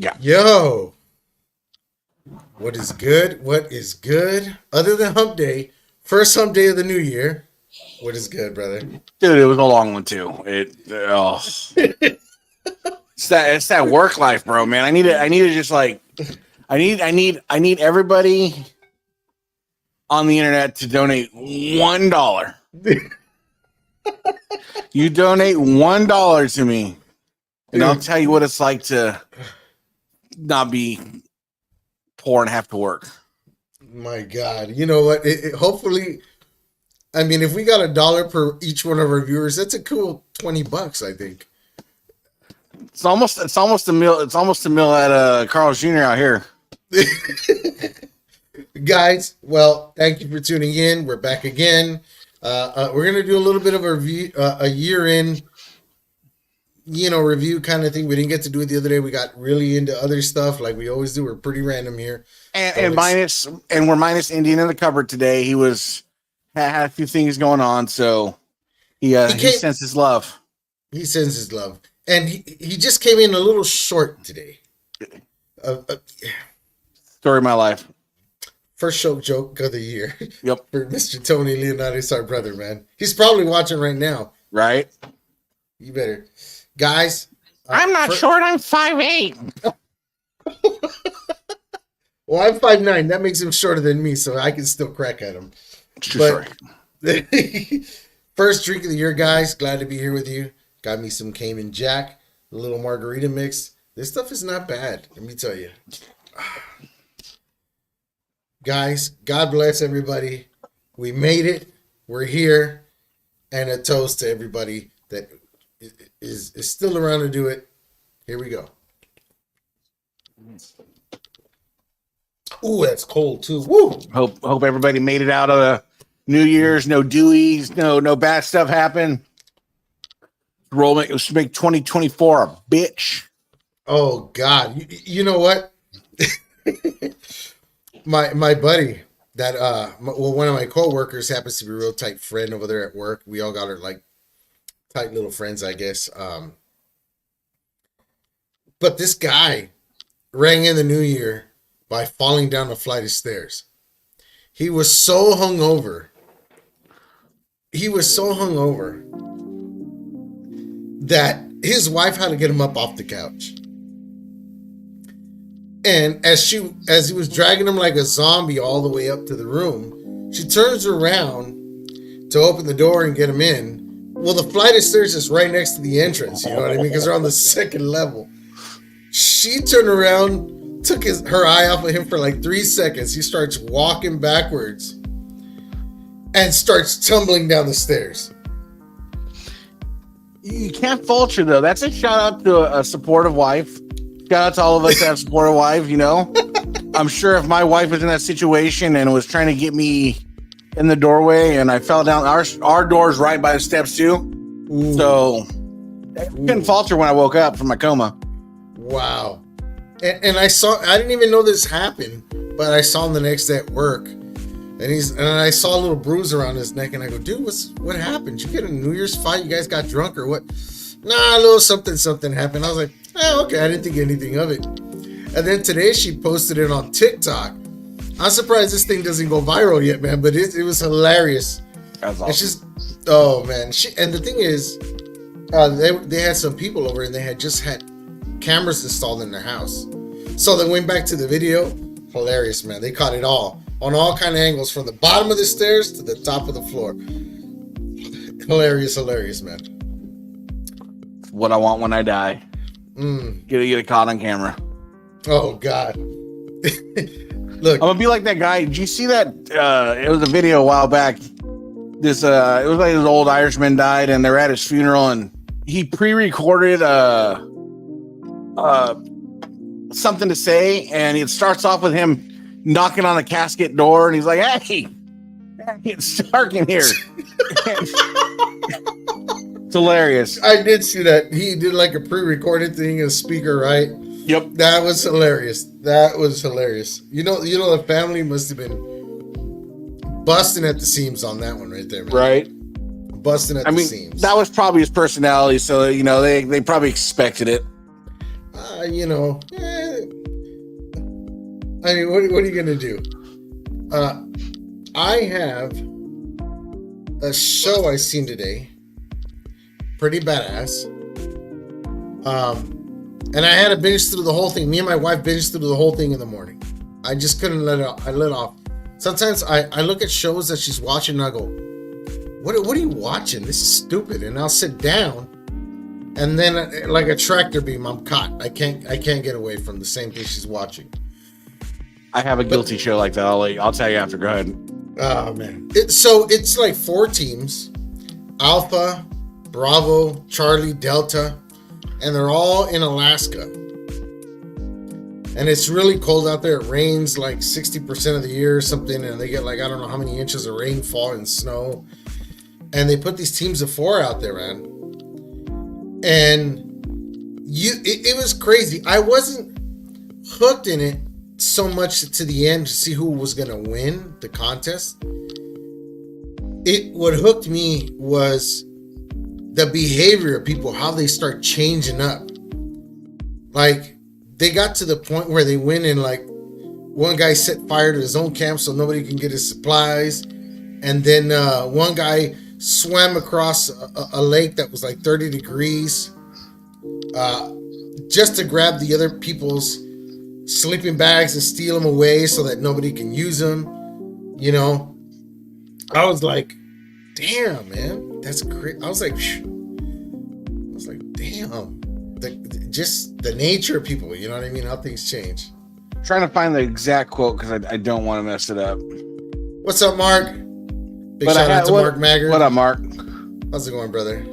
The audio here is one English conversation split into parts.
Yeah. Yo, what is good? What is good? Other than hump day, first hump day of the new year. What is good, brother? Dude, it was a long one too. It's that work life, bro, man. I need to just like I need everybody on the internet to donate $1. You donate $1 to me, and I'll tell you what it's like to not be poor and have to work. My God, you know what? Hopefully, I mean, if we got $1 per each one of our viewers, that's a cool $20, I think. It's almost a meal. It's almost a meal at Carl's Jr. out here. Guys, well, thank you for tuning in. We're back again. We're gonna do a little bit of a review, a year-in, review kind of thing. We didn't get to do it the other day. We got really into other stuff, like we always do. We're pretty random here, and we're minus Indian in the cupboard today. He had a few things going on, so he sends his love. He sends his love, and he just came in a little short today. Story of my life. First show joke of the year. Yep. For Mr. Tony Leonardo's our brother, man. He's probably watching right now. Right? You better. Guys. I'm not short. I'm 5'8". Well, I'm 5'9". That makes him shorter than me, so I can still crack at him. But first drink of the year, guys. Glad to be here with you. Got me some Cayman Jack, a little margarita mix. This stuff is not bad, let me tell you. Guys, God bless everybody. We made it. We're here. And a toast to everybody that is still around to do it. Here we go. Ooh, that's cold too. Woo! Hope everybody made it out of the New Year's. No dewies. No bad stuff happened. Let's make 2024 a bitch. Oh God! You know what? My buddy one of my coworkers happens to be a real tight friend over there at work. We all got our like tight little friends, I guess. But this guy rang in the new year by falling down a flight of stairs. He was so hungover. That his wife had to get him up off the couch. And as he was dragging him like a zombie all the way up to the room, she turns around to open the door and get him in. Well, the flight of stairs is right next to the entrance, you know what I mean? Because they're on the second level. She turned around, took her eye off of him for like 3 seconds. He starts walking backwards and starts tumbling down the stairs. You can't fault her, though. That's a shout out to a supportive wife. Shout out to all of us that have supportive wives, I'm sure if my wife was in that situation and was trying to get me in the doorway and I fell down, our door's right by the steps too. Ooh. So I couldn't fault her when I woke up from my coma. Wow. And I didn't even know this happened, but I saw him the next day at work. And I saw a little bruise around his neck, and I go, dude, what happened? Did you get in a New Year's fight? You guys got drunk or what? Nah, a little something happened. I was like, okay, I didn't think anything of it. And then today she posted it on TikTok. I'm surprised this thing doesn't go viral yet, man, but it was hilarious. That's awesome. And the thing is, they had some people over and they had just had cameras installed in their house. So they went back to the video. Hilarious, man. They caught it all on all kind of angles, from the bottom of the stairs to the top of the floor. Hilarious, man. What I want when I die. Get it caught on camera. Oh God. Look, I'm gonna be like that guy. Did you see that? It was a video a while back. It was like this old Irishman died, and they're at his funeral, and he pre-recorded something to say, and it starts off with him knocking on the casket door, and he's like, "Hey, it's dark in here." It's hilarious. I did see that. He did like a pre-recorded thing, a speaker, right? Yep. That was hilarious. You know, the family must have been busting at the seams on that one right there, man. Right. Busting at the seams. That was probably his personality, so they probably expected it. I mean, what are you gonna do? I have a show I seen today, pretty badass. And I had to binge through the whole thing. Me and my wife binged through the whole thing in the morning. I just couldn't let it off. I let off. Sometimes I look at shows that she's watching and I go, what are you watching? This is stupid. And I'll sit down and then like a tractor beam, I'm caught. I can't get away from the same thing she's watching. I have a guilty show like that. I'll tell you after. Go ahead. Oh man. So it's like 4 teams: Alpha, Bravo, Charlie, Delta, and they're all in Alaska. And it's really cold out there. It rains like 60% of the year or something, and they get like I don't know how many inches of rainfall and snow. And they put these teams of 4 out there, man. And it was crazy. I wasn't hooked in it so much to the end to see who was going to win the contest. What hooked me was the behavior of people, how they start changing up. Like, they got to the point where they went and like one guy set fire to his own camp so nobody can get his supplies. And then one guy swam across a lake that was like 30 degrees just to grab the other people's sleeping bags and steal them away so that nobody can use them. You know, I was like, damn, man, that's great. I was like, damn, just the nature of people, you know what I mean? How things change. I'm trying to find the exact quote because I don't want to mess it up. What's up, Mark? Big shout out to Mark Magger. What up, Mark? How's it going, brother?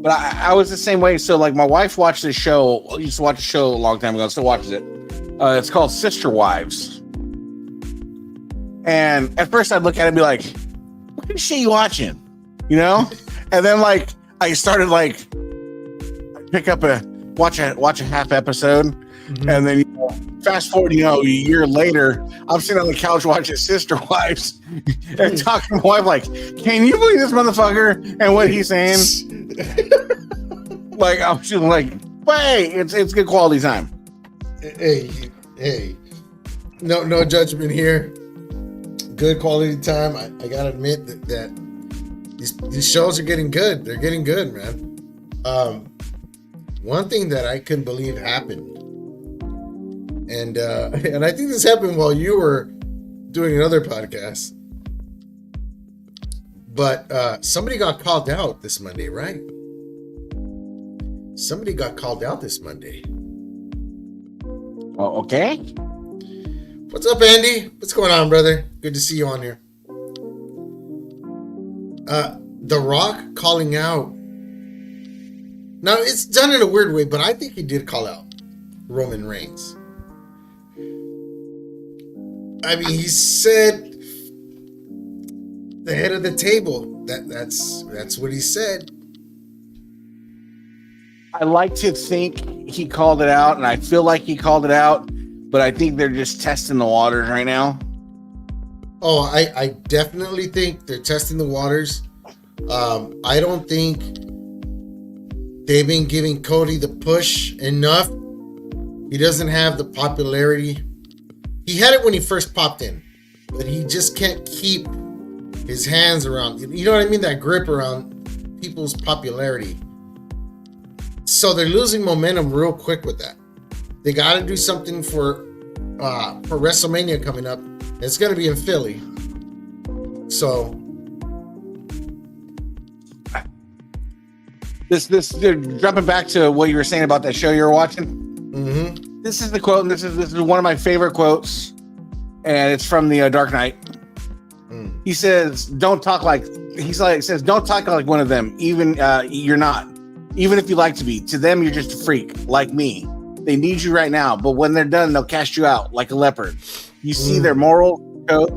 But I was the same way. So, like, my wife watched this show. Used to watch a show a long time ago. Still watches it. It's called Sister Wives. And at first, I'd look at it and be like, "What is she watching?" You know. And then, like, I started like pick up watch a half episode, and then fast forward, a year later, I'm sitting on the couch watching Sister Wives and talking to my wife like, "Can you believe this motherfucker and what he's saying?" Like, I'm just like, "Hey, it's good quality time." Hey, no judgment here. Good quality time. I gotta admit that these shows are getting good. They're getting good, man. One thing that I couldn't believe happened. And I think this happened while you were doing another podcast. But somebody got called out this Monday, right? Somebody got called out this Monday. Oh, okay. What's up, Andy? What's going on, brother? Good to see you on here. The Rock calling out. Now, it's done in a weird way, but I think he did call out Roman Reigns. I mean, he said the head of the table. That's what he said. I like to think he called it out, and I feel like he called it out, but I think they're just testing the waters right now. Oh, I definitely think they're testing the waters. I don't think they've been giving Cody the push enough. He doesn't have the popularity. He had it when he first popped in, but he just can't keep his hands around. You know what I mean? That grip around people's popularity. So they're losing momentum real quick with that. They got to do something for WrestleMania coming up. It's going to be in Philly. So this jumping back to what you were saying about that show you were watching. Mm-hmm. This is the quote, and this is one of my favorite quotes, and it's from the Dark Knight. He says, "Don't talk like." Says, "Don't talk like one of them. Even you're not. Even if you like to be. To them, you're just a freak like me. They need you right now, but when they're done, they'll cast you out like a leopard. You see their moral code?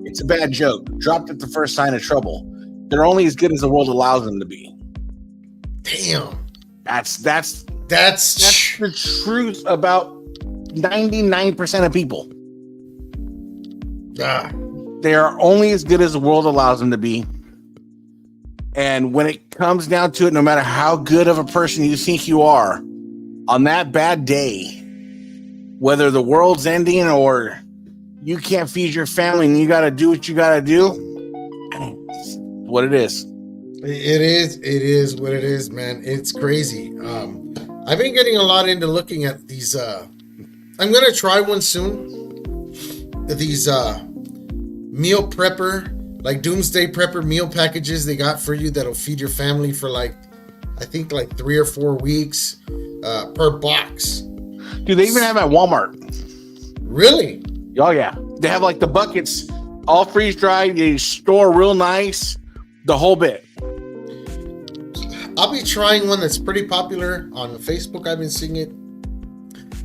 It's a bad joke. Dropped at the first sign of trouble. They're only as good as the world allows them to be." Damn. That's the truth about 99% of people. They are only as good as the world allows them to be. And when it comes down to it, no matter how good of a person you think you are, on that bad day, whether the world's ending or you can't feed your family and you got to do what you got to do, it's what it is. It is what it is, man. It's crazy. I've been getting a lot into looking at these. I'm gonna try one soon. These meal prepper, like doomsday prepper meal packages they got for you that'll feed your family for I think 3 or 4 weeks per box. Dude, they even have at Walmart. Really? Oh yeah, they have like the buckets, all freeze dried. They store real nice, the whole bit. I'll be trying one that's pretty popular on Facebook. I've been seeing it.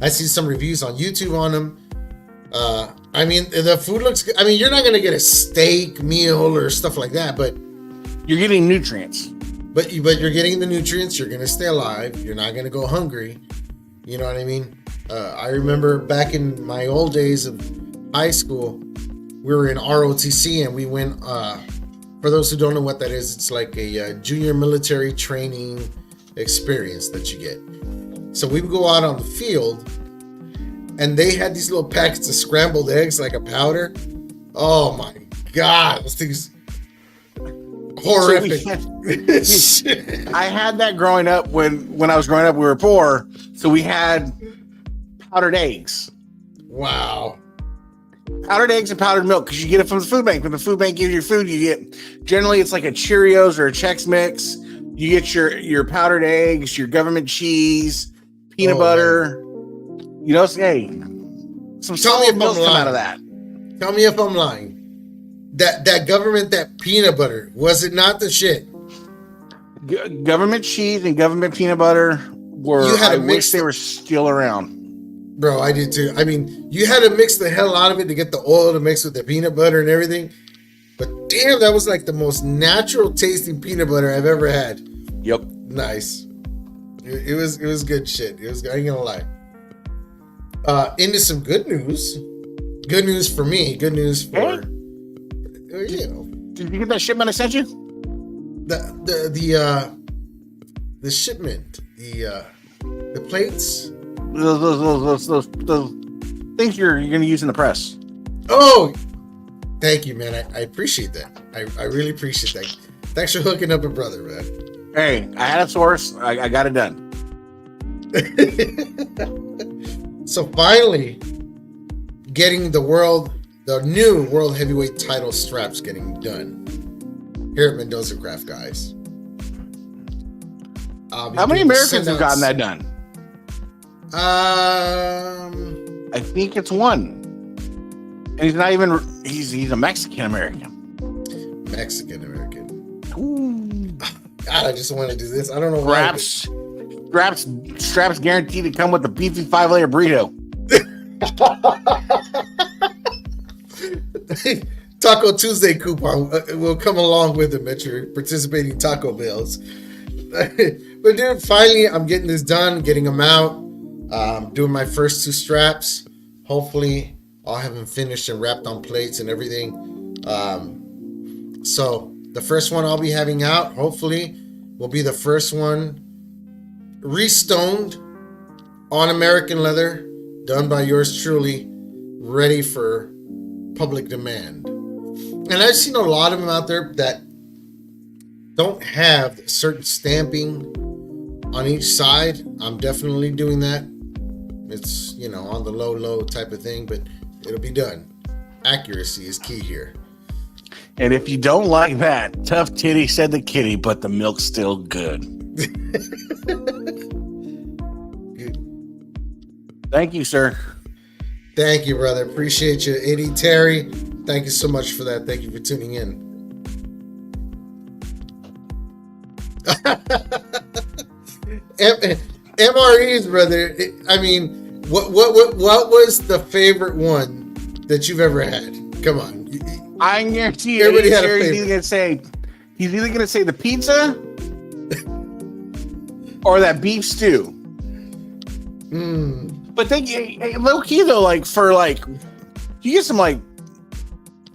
I see some reviews on YouTube on them. I mean, the food looks good. I mean, you're not going to get a steak meal or stuff like that, but you're getting nutrients. But you're getting the nutrients. You're going to stay alive. You're not going to go hungry. You know what I mean? I remember back in my old days of high school, we were in ROTC and we went, for those who don't know what that is, it's like a junior military training experience that you get. So we would go out on the field and they had these little packets of scrambled eggs, like a powder. Oh my God, those things horrific. I had that growing up. When I was growing up, we were poor. So we had powdered eggs. Wow. Powdered eggs and powdered milk, because you get it from the food bank. When the food bank gives you food, you get, generally it's like a Cheerios or a Chex Mix. You get your powdered eggs, your government cheese, peanut butter. Man. You know, hey, some solid milk come out of that. Tell me if I'm lying. That government, that peanut butter, was it not the shit? Government cheese and government peanut butter were, I wish they were still around. Bro, I did too. I mean, you had to mix the hell out of it to get the oil to mix with the peanut butter and everything. But damn, that was like the most natural tasting peanut butter I've ever had. Yep. Nice. It was good shit. I ain't gonna lie. Into some good news. Good news for me. Good news for you know. Did you get that shipment I sent you? The shipment. The plates. Those things you're gonna use in the press. Oh, thank you, man. I appreciate that. I really appreciate that. Thanks for hooking up a brother, man. Hey, I had a source. I got it done. So finally, getting the new world heavyweight title straps getting done here at Mendoza Craft, guys. How many Americans have gotten that done? I think it's one. And he's not even, he's a Mexican American. Mexican American. Ooh. God, I just want to do this. I don't know why. Straps guaranteed to come with a beefy 5-layer burrito. Taco Tuesday coupon will come along with them at your participating Taco Bells. But dude, finally, I'm getting this done, getting them out. Doing my first 2 straps. Hopefully, I'll have them finished and wrapped on plates and everything. So the first one I'll be having out, hopefully, will be the first one restoned on American leather, done by yours truly, ready for public demand. And I've seen a lot of them out there that don't have certain stamping on each side. I'm definitely doing that. It's, on the low type of thing, but it'll be done. Accuracy is key here. And if you don't like that, tough titty said the kitty, but the milk's still good. Thank you, sir. Thank you, brother. Appreciate you. Eddie, Terry, thank you so much for that. Thank you for tuning in. MREs, brother. I mean, what was the favorite one that you've ever had? Come on. I guarantee you, everybody had a favorite. He's either gonna say the pizza or that beef stew. But low key though, you get some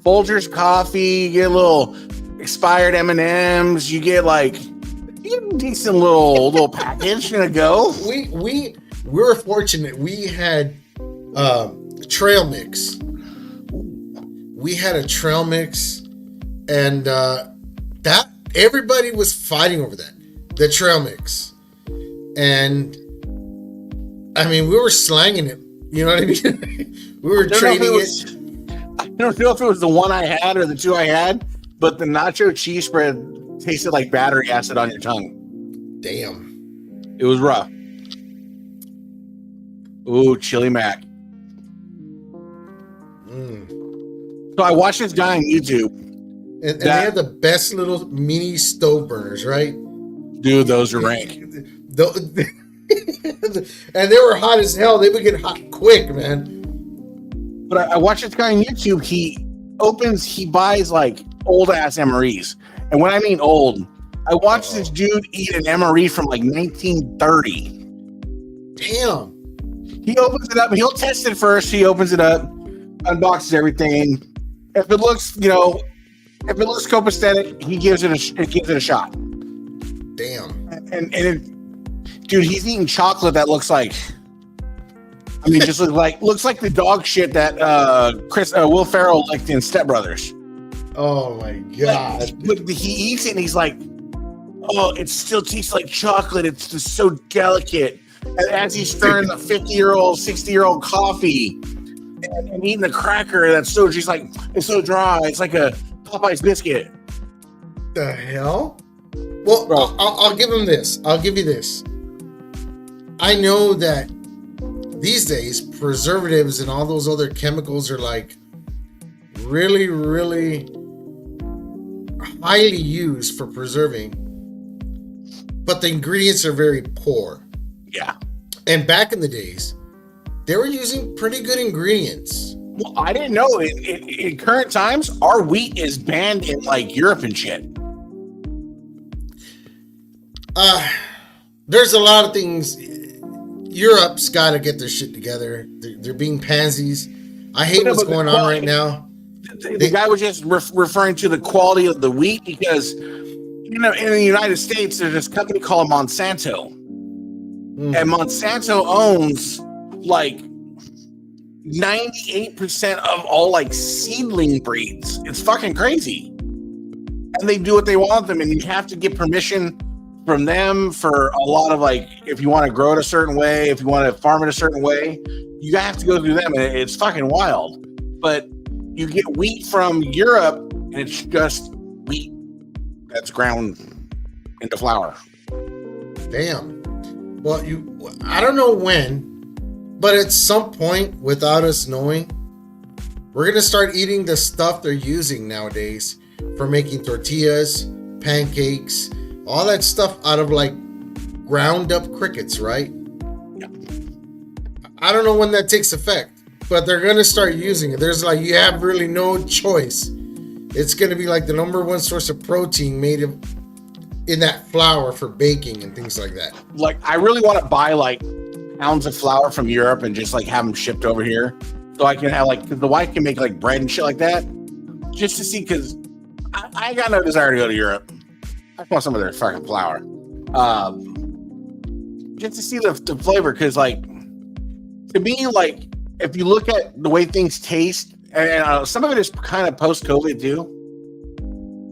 Folgers coffee, you get a little expired M&Ms, you get a decent little package and a go. We were fortunate. We had Trail mix. We had a trail mix, and that everybody was fighting over that, the trail mix, and I mean we were slanging it. You know what I mean? We were trading it. I don't know if it was the one I had or the two I had, but the nacho cheese spread tasted like battery acid on your tongue. Damn, it was rough. Ooh, chili mac. So I watched this guy on YouTube. And they had the best little mini stove burners, right? Dude, those are rank. And they were hot as hell. They would get hot quick, man. But I watched this guy on YouTube. He buys like old ass MREs. And when I mean old, I watched this dude eat an MRE from like 1930. Damn. He opens it up. He'll test it first. He opens it up, unboxes everything. If it looks, copacetic, he gives it a shot. Damn. Dude, he's eating chocolate that looks like, just looks like the dog shit that Will Ferrell licked in Step Brothers. Oh my god! But he eats it and he's like, oh, it still tastes like chocolate. It's just so delicate. And as he's stirring the 50-year-old, 60-year-old coffee and eating the cracker that's so just like, it's so dry. It's like a Popeye's biscuit. The hell? Well, I'll give him this. I'll give you this. I know that these days preservatives and all those other chemicals are like really, really highly used for preserving, but the ingredients are very poor. Yeah. And back in the days, they were using pretty good ingredients. Well, I didn't know. In current times, our wheat is banned in like Europe and shit. There's a lot of things. Europe's got to get their shit together. They're being pansies. I hate what's going on right now. The guy was just referring to the quality of the wheat because, in the United States, there's this company called Monsanto. And Monsanto owns like 98% of all like seedling breeds. It's fucking crazy. And they do what they want them, and you have to get permission from them for a lot of like, if you want to grow it a certain way, if you want to farm it a certain way, you have to go through them, and it's fucking wild. But you get wheat from Europe, and it's just wheat that's ground into flour. Damn. Well, I don't know when, but at some point, without us knowing, we're going to start eating the stuff they're using nowadays for making tortillas, pancakes, all that stuff out of like ground up crickets, right? Yeah. I don't know when that takes effect, but they're going to start using it. There's like, you have really no choice. It's going to be like the number one source of protein made in that flour for baking and things like that. Like, I really want to buy like pounds of flour from Europe and just like have them shipped over here, so I can have like, because the wife can make like bread and shit like that, just to see. Because I got no desire to go to Europe. I want some of their fucking flour, just to see the flavor. Because like, to me, like, if you look at the way things taste, and some of it is kind of post COVID too.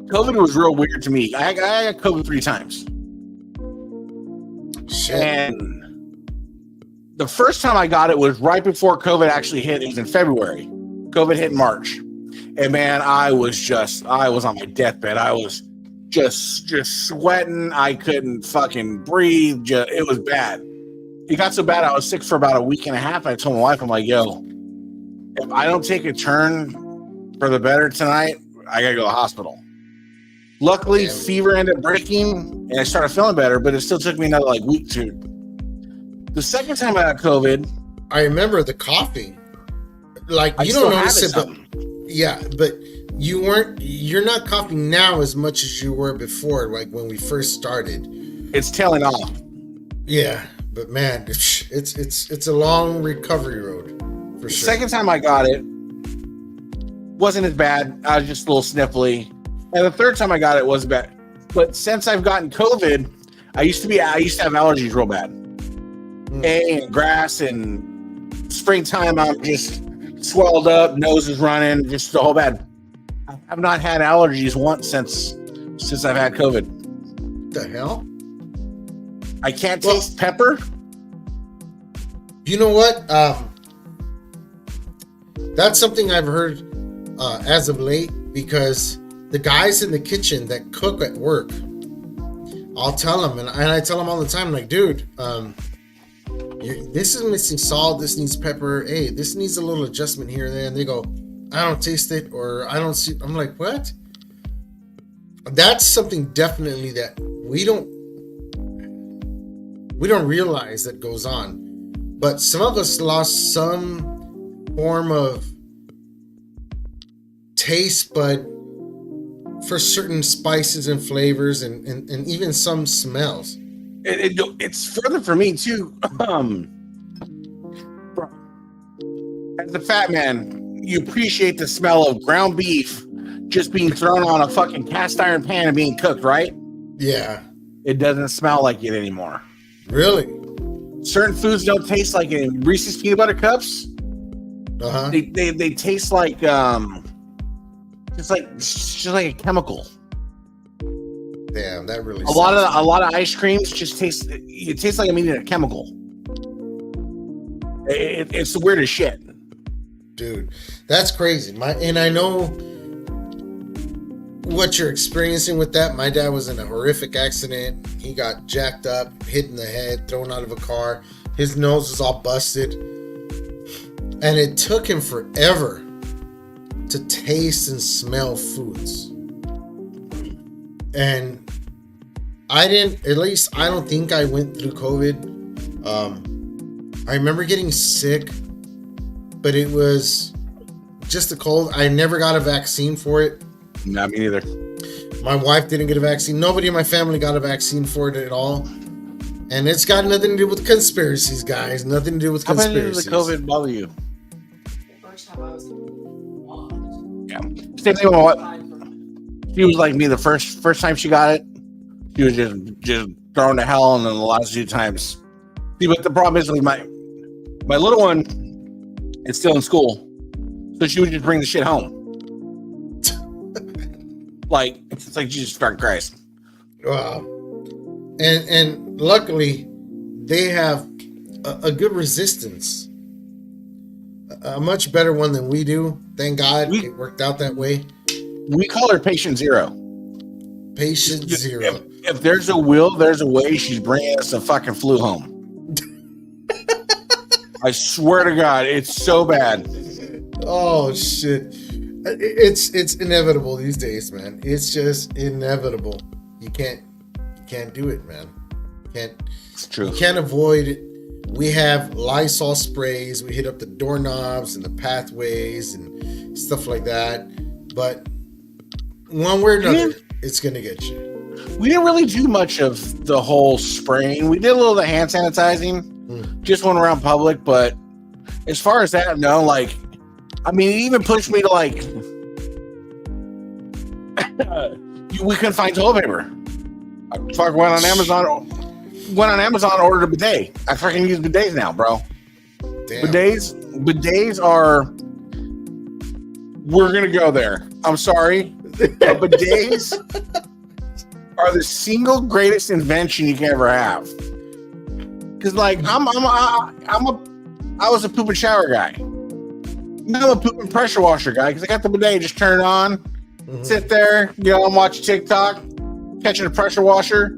COVID was real weird to me. I got COVID 3 times. Shit. And the first time I got it was right before COVID actually hit. It was in February. COVID hit in March. And man, I was on my deathbed. I was just sweating. I couldn't fucking breathe. It was bad. It got so bad I was sick for about a week and a half. I told my wife, I'm like, yo, if I don't take a turn for the better tonight, I gotta go to the hospital. Luckily, fever ended up breaking, and I started feeling better, but it still took me another like week to. The second time I got COVID, I remember the coughing. Like, you don't notice it, but yeah, but you're not coughing now as much as you were before, like when we first started. It's tailing off. Yeah, but man, it's a long recovery road for sure. The second time I got it wasn't as bad. I was just a little sniffly. And the third time I got it wasn't bad. But since I've gotten COVID, I used to have allergies real bad. Hay and grass and springtime, I'm just swelled up, nose is running, just the whole bad. I've not had allergies once since I've had COVID. The hell? I can't taste pepper. You know what? That's something I've heard as of late, because the guys in the kitchen that cook at work, I'll tell them, and I tell them all the time, like, dude, this is missing salt, this needs pepper, hey, this needs a little adjustment here and there, and they go, I don't taste it, or I don't see. I'm like, what? That's something definitely that we don't realize that goes on. But some of us lost some form of taste bud for certain spices and flavors, and even some smells. It's further for me too. As a fat man, you appreciate the smell of ground beef just being thrown on a fucking cast iron pan and being cooked, right? Yeah. It doesn't smell like it anymore. Really? Certain foods don't taste like it. Reese's peanut butter cups. Uh-huh. They taste like just like a chemical. Damn, that really a lot of ice creams just taste like I'm eating a chemical. It's the weirdest shit. Dude, that's crazy. And I know what you're experiencing with that. My dad was in a horrific accident. He got jacked up, hit in the head, thrown out of a car. His nose was all busted. And it took him forever to taste and smell foods. And I don't think I went through COVID. I remember getting sick, but it was just a cold. I never got a vaccine for it. Not me neither. My wife didn't get a vaccine. Nobody in my family got a vaccine for it at all. And it's got nothing to do with conspiracies, guys. Nothing to do with conspiracies. How did the COVID bother you? The first time I was Yeah. Same thing with what? She was like me the first time she got it. She was just thrown to hell, and then the last few times. See, but the problem is, like, my little one is still in school, so she would just bring the shit home. Like, it's like Jesus fucking Christ. Wow. And luckily, they have a good resistance, a much better one than we do. Thank God it worked out that way. We call her Patient Zero. Patient Zero. If there's a will, there's a way. She's bringing us a fucking flu home. I swear to God, it's so bad. Oh shit! It's inevitable these days, man. It's just inevitable. You can't do it, man. It's true. You can't avoid it. We have Lysol sprays. We hit up the doorknobs and the pathways and stuff like that. But one way or another, it's gonna get you. We didn't really do much of the whole spraying. We did a little of the hand sanitizing, just when around public. But as far as that, no, like, I mean, it even pushed me to, like, we couldn't find toilet paper. I fucking went on Amazon, ordered a bidet. I fucking use bidets now, bro. Damn. Bidets are, we're gonna go there. I'm sorry, but bidets are the single greatest invention you can ever have. Because, like, I was a poop and shower guy. Now I'm a poop and pressure washer guy, because I got the bidet, just turn it on, sit there, I'm watching TikTok, catching a pressure washer.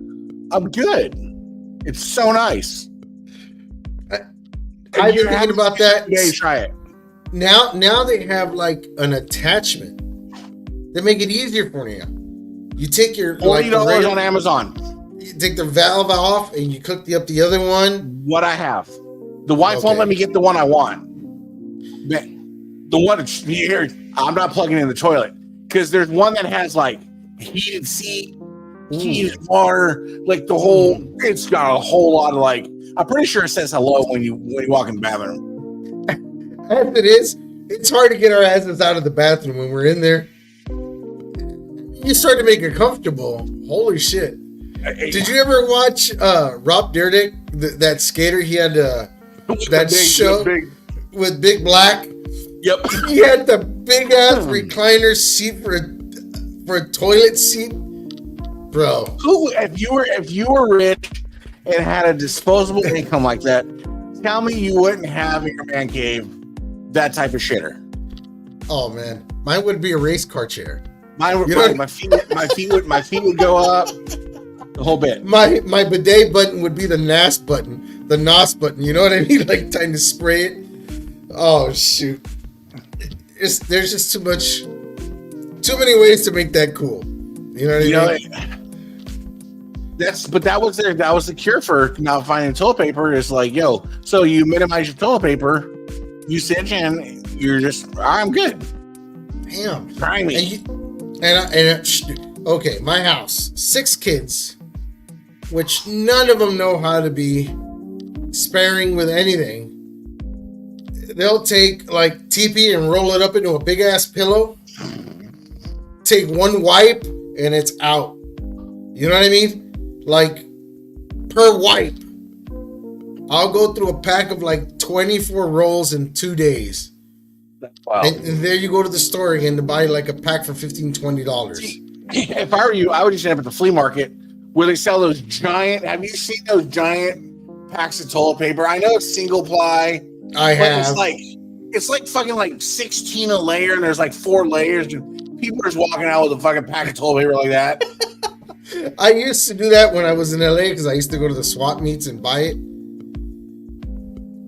I'm good. It's so nice. I've been thinking about that. Yeah, try it. Now they have, like, an attachment. They make it easier for you. You take your $40 on Amazon. You take the valve off and you cook up the other one. What I have. The wife won't let me get the one I want. The one here, I'm not plugging in the toilet, because there's one that has, like, heated seat, heated water, like the whole. It's got a whole lot of, like. I'm pretty sure it says hello when you walk in the bathroom. As it is, it's hard to get our asses out of the bathroom when we're in there. You start to make it comfortable. Holy shit! Did you ever watch Rob Dyrdek, that skater? He had that show with Big Black. Yep. He had the big ass recliner seat for a toilet seat, bro. Who, if you were rich and had a disposable income like that, tell me you wouldn't have in your man cave that type of shitter. Oh man, mine would be a race car chair. Mine would, my feet would go up the whole bit. My bidet button would be the NAS button, the NOS button. You know what I mean? Like time to spray it. Oh shoot. There's just too many ways to make that cool. You know what I mean? That was the cure for not finding toilet paper. Is like, yo, so you minimize your toilet paper, you cinch in, you're just, I'm good. Damn. Try me. Okay, my house, 6 kids, which none of them know how to be sparing with anything. They'll take like TP and roll it up into a big ass pillow. Take one wipe and it's out. You know what I mean? Like per wipe. I'll go through a pack of like 24 rolls in 2 days. Wow. And there you go to the store again to buy like a pack for $15-$20. If I were you, I would just end up at the flea market where they sell those giant. Have you seen those giant packs of toilet paper? I know it's single ply. I have. It's like fucking like 16 a layer, and there's like 4 layers. And people are just walking out with a fucking pack of toilet paper like that. I used to do that when I was in LA because I used to go to the swap meets and buy it.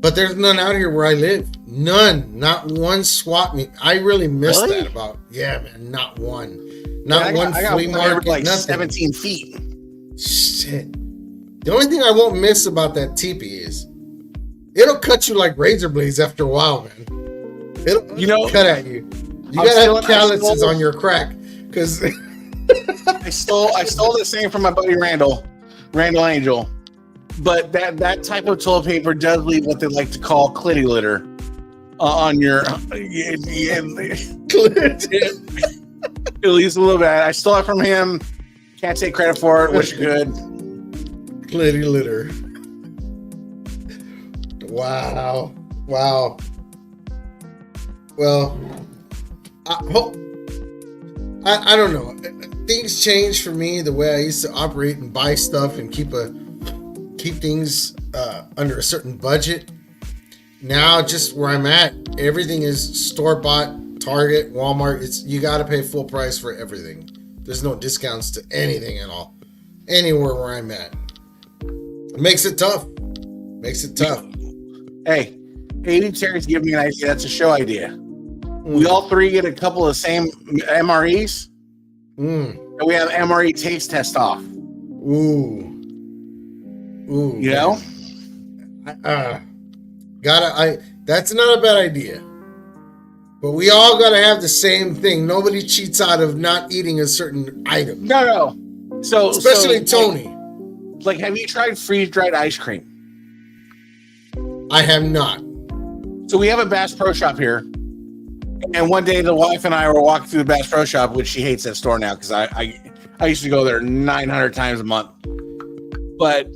But there's none out here where I live. None. Not one swap meet. I really miss that about. Yeah, man. Not one. Not one flea market. Like nothing. 17 feet. Shit. The only thing I won't miss about that teepee is it'll cut you like razor blades after a while, man. It'll cut at you. You gotta have calluses on your crack, because I stole the same from my buddy Randall Angel, but that type of toilet paper does leave what they like to call clitty litter on your. It leaves a little bit. I stole it from him. Can't take credit for it. Wish good. Clitty litter. Wow. Well, I don't know. Things changed for me the way I used to operate and buy stuff and keep things under a certain budget. Now, just where I'm at, everything is store bought. Target, Walmart. You got to pay full price for everything. There's no discounts to anything at all. Anywhere where I'm at, it makes it tough. Hey, 80 Terry's giving me an idea. That's a show idea. We all 3 get a couple of the same MREs. And we have MRE taste test off. Ooh. You know? That's not a bad idea. But we all gotta have the same thing. Nobody cheats out of not eating a certain item. No. So especially Tony. Like, have you tried freeze-dried ice cream? I have not. So we have a Bass Pro Shop here. And one day the wife and I were walking through the Bass Pro Shop, which she hates that store now because I used to go there 900 times a month. But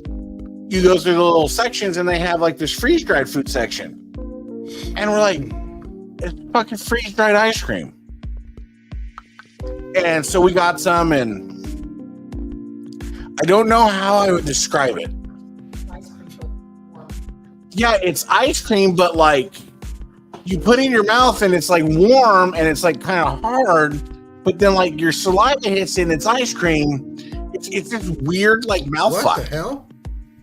you go through the little sections and they have like this freeze-dried food section. And we're like, it's fucking freeze-dried ice cream. And so we got some, and I don't know how I would describe it. Yeah, it's ice cream, but like you put it in your mouth and it's like warm and it's like kind of hard, but then like your saliva hits it and it's ice cream. It's this weird like mouthful. What the hell?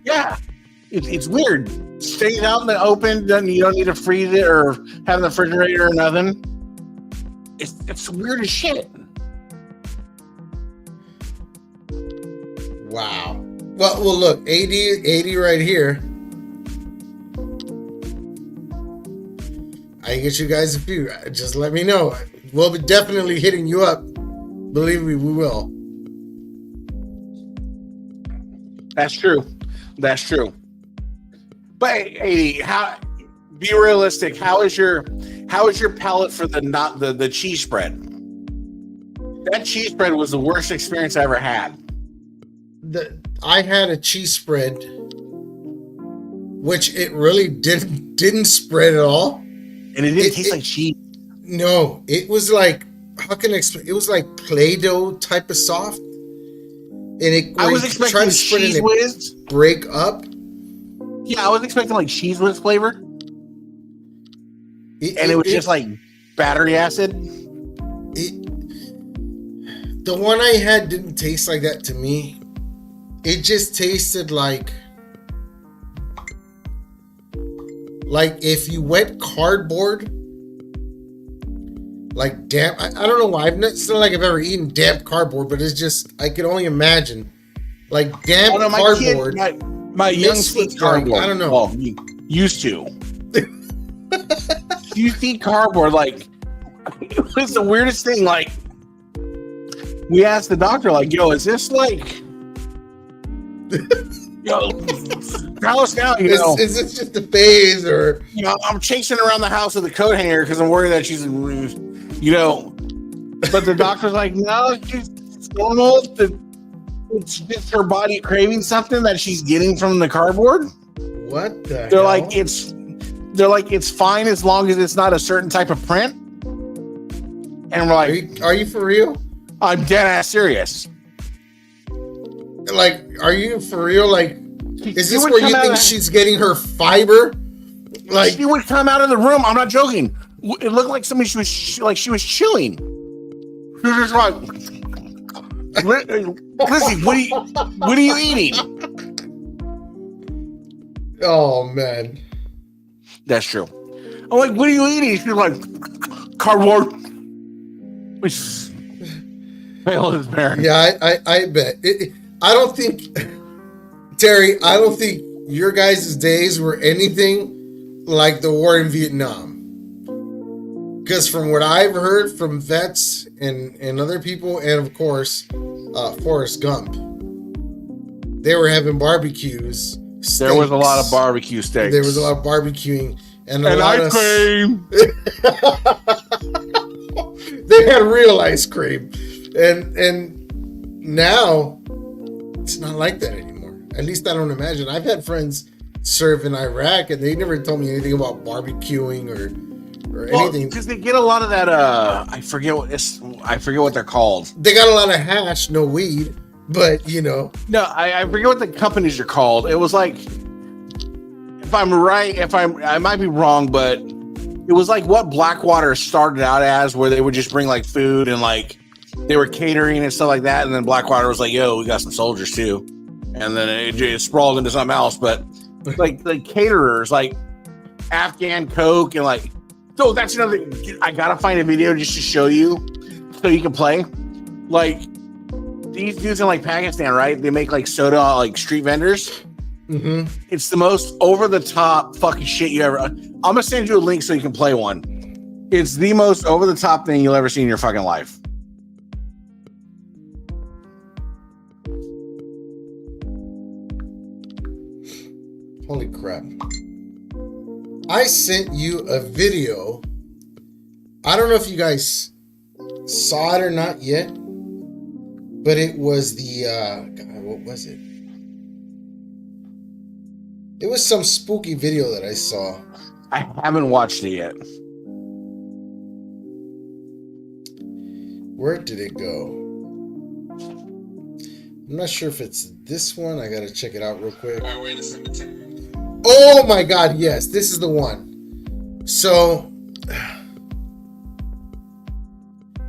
Yeah, it's weird. Stays out in the open. You don't need to freeze it or have in the refrigerator or nothing. It's weird as shit. Wow. Well, look, 80 right here. I can get you guys a few. Just let me know. We'll be definitely hitting you up. Believe me, we will. That's true. But 80, be realistic. How is your palate for the cheese spread? That cheese spread was the worst experience I ever had. I had a cheese spread, which it really didn't spread at all. and it didn't taste like cheese. No, it was like, how can I explain? It was like Play-Doh type of soft, and I was expecting cheese whiz break up. Yeah, I was expecting like cheese whiz flavor, and it was just like battery acid. The one I had didn't taste like that to me. It just tasted like if you wet cardboard, like damp. I don't know why. It's not like I've ever eaten damp cardboard, but it's just, I can only imagine like damp cardboard. My young eat cardboard. Like, I don't know. Well, used to. You eat cardboard, like it was the weirdest thing. Like we asked the doctor, like, "Yo, is this like, yo, tell us now, you know, is this just a phase, or you know, I'm chasing around the house with a coat hanger because I'm worried that she's, you know." But the doctor's like, "No, it's normal. It's just her body craving something that she's getting from the cardboard." What the They're hell? like, it's fine as long as it's not a certain type of print. And we're like, are you for real? I'm dead ass serious. Like, are you for real? Like, is She this would where come you out think of- she's getting her fiber? Like, She would come out of the room. I'm not joking. It looked like somebody she was chilling. She was just like, Lizzie, what are you eating? oh man. That's true. I'm like, what are you eating? She's like, cardboard. Fail is barren. Yeah, I bet. I don't think, Terry, I don't think your guys' days were anything like the war in Vietnam. Because from what I've heard from vets and other people, and of course, Forrest Gump, they were having barbecues. There was a lot of barbecue steaks. There was a lot of barbecuing and a and lot ice cream. They had real ice cream, and now it's not like that anymore. At least I don't imagine. I've had friends serve in Iraq, and they never told me anything about barbecuing or anything. Because they get a lot of that. I forget what they're called. They got a lot of hash, no weed, but you know. No, I forget what the companies are called. It was like, if I'm right, I might be wrong, but it was like what Blackwater started out as, where they would just bring like food and like they were catering and stuff like that, and then Blackwater was like, "Yo, we got some soldiers too," and then it sprawled into something else. But like the caterers, like Afghan Coke, and like, so that's another. I gotta find a video just to show you, so you can play. Like these dudes in like Pakistan, right? They make like soda, like street vendors. Mm-hmm. It's the most over the top fucking shit you ever. I'm gonna send you a link so you can play one. It's the most over the top thing you'll ever see in your fucking life. Holy crap. I sent you a video. I don't know if you guys saw it or not yet, but it was the God, what was it? It was some spooky video that I saw. I haven't watched it yet. Where did it go? I'm not sure if it's this one. I gotta check it out real quick. Oh my god, yes, this is the one. So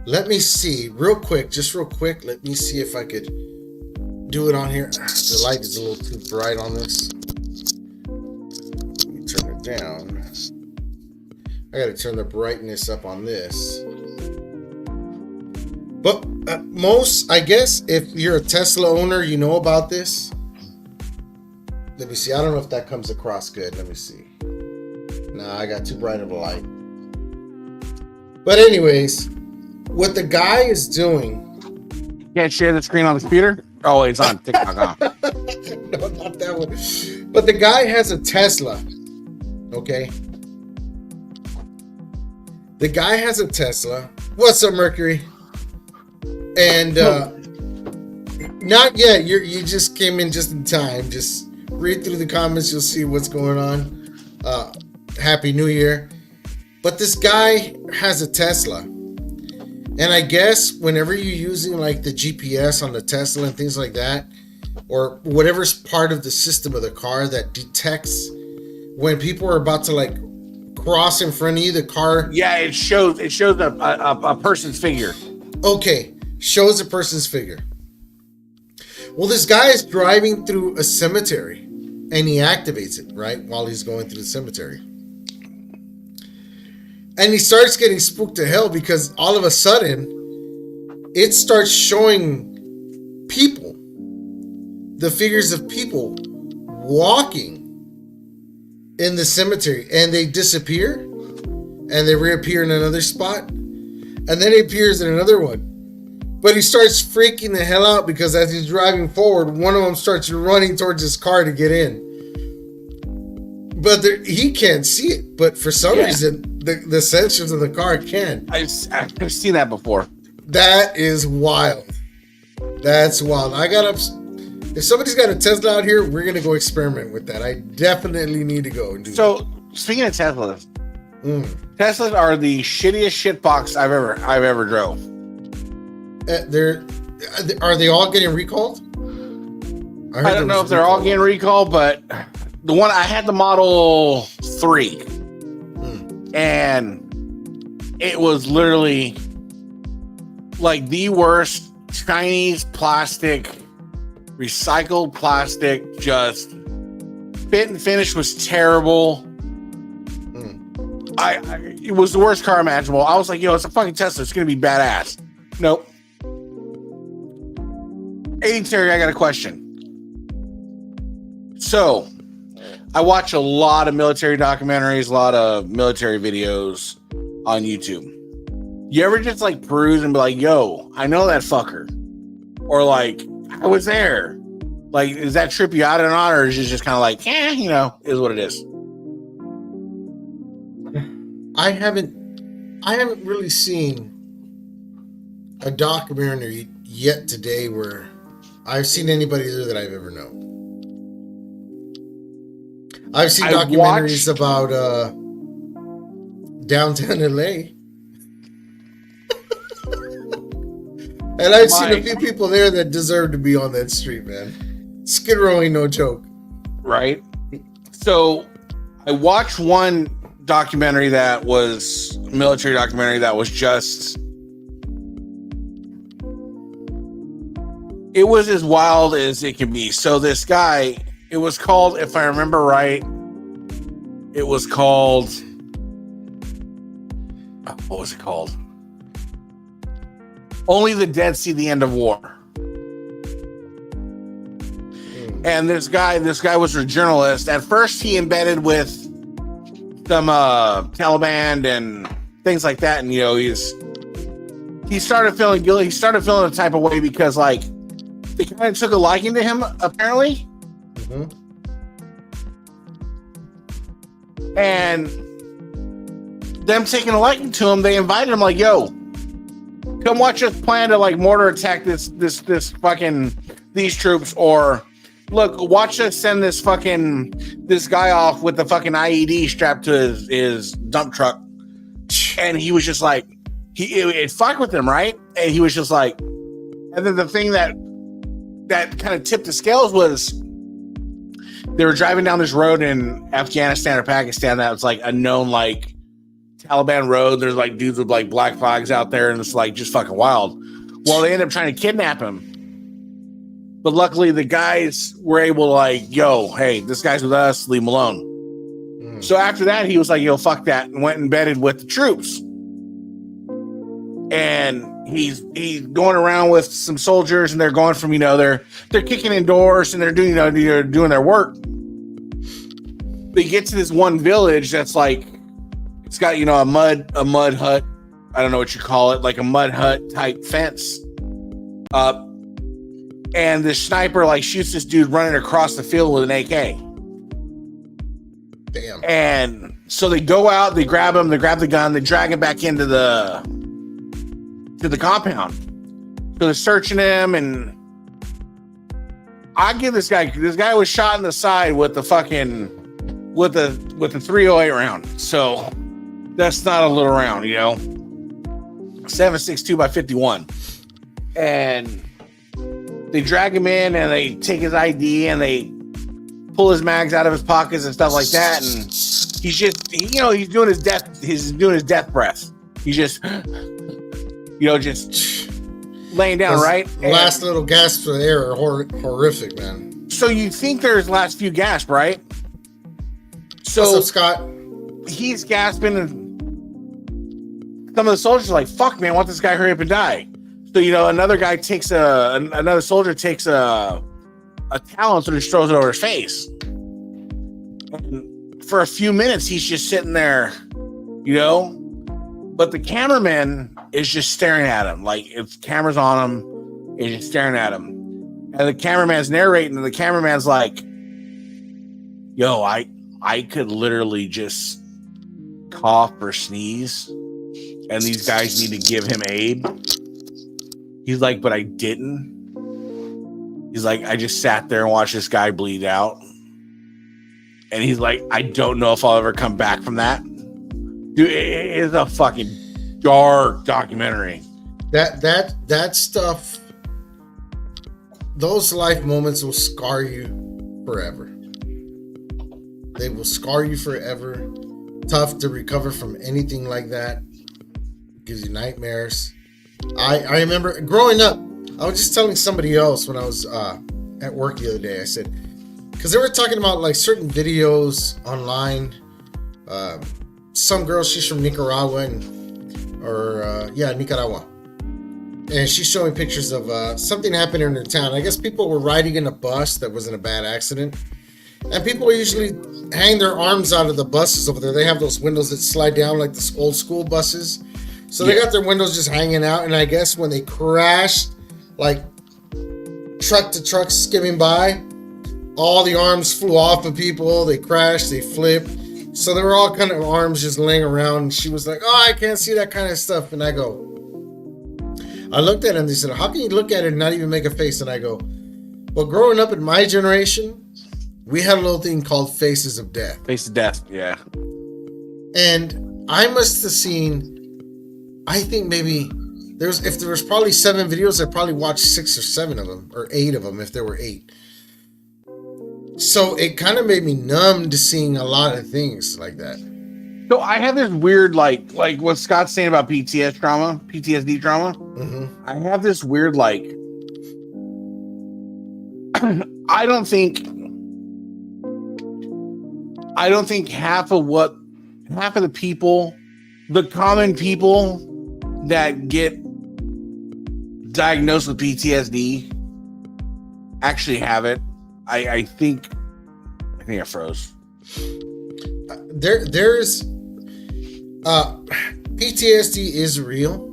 let me see real quick, let me see if I could do it on here. The light is a little too bright on this. Let me turn it down. I gotta turn the brightness up on this. But most, I guess, if you're a Tesla owner, you know about this. Let me see. I don't know if that comes across good. Let me see. Nah, I got too bright of a light. But anyways, what the guy is doing. Can't share the screen on the computer? Oh, it's on TikTok. Huh? No, not that one. But the guy has a Tesla. Okay. The guy has a Tesla. What's up, Mercury? And not yet. You just came in just in time. Just read through the comments. You'll see what's going on. Happy New Year. But this guy has a Tesla. And I guess whenever you're using like the GPS on the Tesla and things like that, or whatever's part of the system of the car that detects when people are about to like cross in front of you, the car. Yeah, it shows a person's figure. Okay, shows a person's figure. Well, this guy is driving through a cemetery and he activates it, right, while he's going through the cemetery. And he starts getting spooked to hell because all of a sudden it starts showing people, the figures of people walking in the cemetery, and they disappear and they reappear in another spot, and then he appears in another one. But he starts freaking the hell out because as he's driving forward, one of them starts running towards his car to get in. But he can't see it. But for some reason, the sensors of the car can. I've seen that before. That is wild. That's wild. If somebody's got a Tesla out here, we're gonna go experiment with that. I definitely need to go and do that. Speaking of Teslas, Teslas are the shittiest shitbox I've ever drove. Are they all getting recalled? I don't know if they're all getting recalled, but the one I had, the Model 3, and it was literally like the worst Chinese plastic, recycled plastic. Just fit and finish was terrible. It was the worst car imaginable. I was like, yo, it's a fucking Tesla. It's gonna be badass. Nope. Hey, Terry, I got a question. So, I watch a lot of military documentaries, a lot of military videos on YouTube. You ever just like peruse and be like, yo, I know that fucker? Or like, I was there. Like, does that trip you out or not? Or is it just kind of like, is what it is? I haven't really seen a documentary yet today where I've seen anybody there that I've ever known. I've seen documentaries about downtown LA. And I've seen a few people there that deserve to be on that street, man. Skid Row ain't no joke. Right? So I watched one documentary that was a military documentary that was just, it was as wild as it can be. So this guy, it was called, if I remember right, it was called, what was it called? Only the Dead See the End of War. And this guy was a journalist. At first, he embedded with some Taliban and things like that, and he started feeling guilty. He started feeling a type of way because like they kind of took a liking to him, apparently. And them taking a liking to him, they invited him like, yo, come watch us plan to like mortar attack this fucking these troops, or look, watch us send this guy off with the fucking IED strapped to his dump truck. And he was just like, it fucked with him, right? And he was just like, and then the thing that kind of tipped the scales was they were driving down this road in Afghanistan or Pakistan that was like a known like Taliban road. There's like dudes with like black flags out there, and it's like just fucking wild. Well, they ended up trying to kidnap him, but luckily the guys were able to like, yo, hey, this guy's with us, leave him alone. So after that, he was like, yo, fuck that, and went and embedded with the troops. And he's going around with some soldiers, and they're going from, they're kicking in doors and they're doing their work. They get to this one village that's like, it's got, a mud hut. I don't know what you call it, like a mud hut type fence up. And the sniper like shoots this dude running across the field with an AK. Damn. And so they go out, they grab him, they grab the gun, they drag him back into the compound. So they're searching him, and I give this guy was shot in the side with the 308 round. So That's not a little round, 7.62 by 51. And they drag him in and they take his ID and they pull his mags out of his pockets and stuff like that. And he's just, he's doing his death breath. He's just, just laying down, Those right? Last little gasps of air are horrific, man. So you think there's last few gasps, right? So what's up, Scott? He's gasping and some of the soldiers are like, fuck, man, want this guy hurry up and die. So, another soldier takes a towel and sort of throws it over his face. And for a few minutes, he's just sitting there, but the cameraman is just staring at him. Like, if camera's on him, he's just staring at him. And the cameraman's narrating, and the cameraman's like, yo, I could literally just cough or sneeze, and these guys need to give him aid. He's like, but I didn't. He's like, I just sat there and watched this guy bleed out. And he's like, I don't know if I'll ever come back from that. Dude, it is a fucking dark documentary. That stuff, those life moments will scar you forever. They will scar you forever. Tough to recover from anything like that. Gives you nightmares. I remember growing up, I was just telling somebody else when I was at work the other day, I said, because they were talking about like certain videos online. Some girl, she's from Nicaragua, Nicaragua. And she's showing pictures of something happened in her town. I guess people were riding in a bus that was in a bad accident. And people usually hang their arms out of the buses over there. They have those windows that slide down like the old school buses. So they got their windows just hanging out. And I guess when they crashed, like truck to truck skimming by, all the arms flew off of people. They crashed, they flipped. So they were all kind of arms just laying around. And she was like, oh, I can't see that kind of stuff. And I looked at him. They said, how can you look at it and not even make a face? And I go, well, growing up in my generation, we had a little thing called Faces of Death. Face of Death, yeah. And I must have seen, I think maybe if there was probably 7 videos, I probably watched 6 or 7 of them, or 8 of them if there were 8. So it kind of made me numb to seeing a lot of things like that. So I have this weird, like what Scott's saying about PTSD trauma. Mm-hmm. I have this weird, I don't think half of the people, the common people that get diagnosed with PTSD actually have it. I think I froze. There's PTSD is real.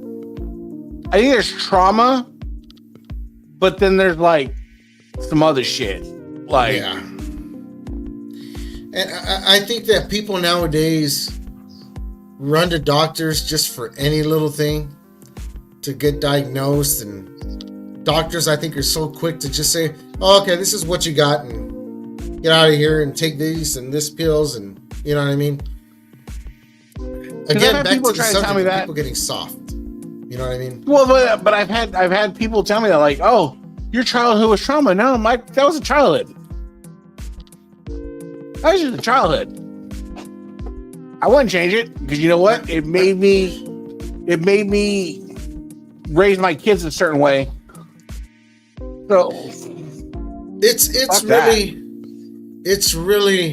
I think there's trauma, but then there's like some other shit. Like, yeah. And I think that people nowadays run to doctors just for any little thing to get diagnosed, and doctors, I think, are so quick to just say, oh, okay, this is what you got, and get out of here and take these and this pills, and you know what I mean? Again, back to the subject of people getting soft. You know what I mean? Well, but I've had people tell me that, like, oh, your childhood was trauma. No, that was a childhood. That was just a childhood. I wouldn't change it because you know what? It made me raise my kids a certain way. So it's really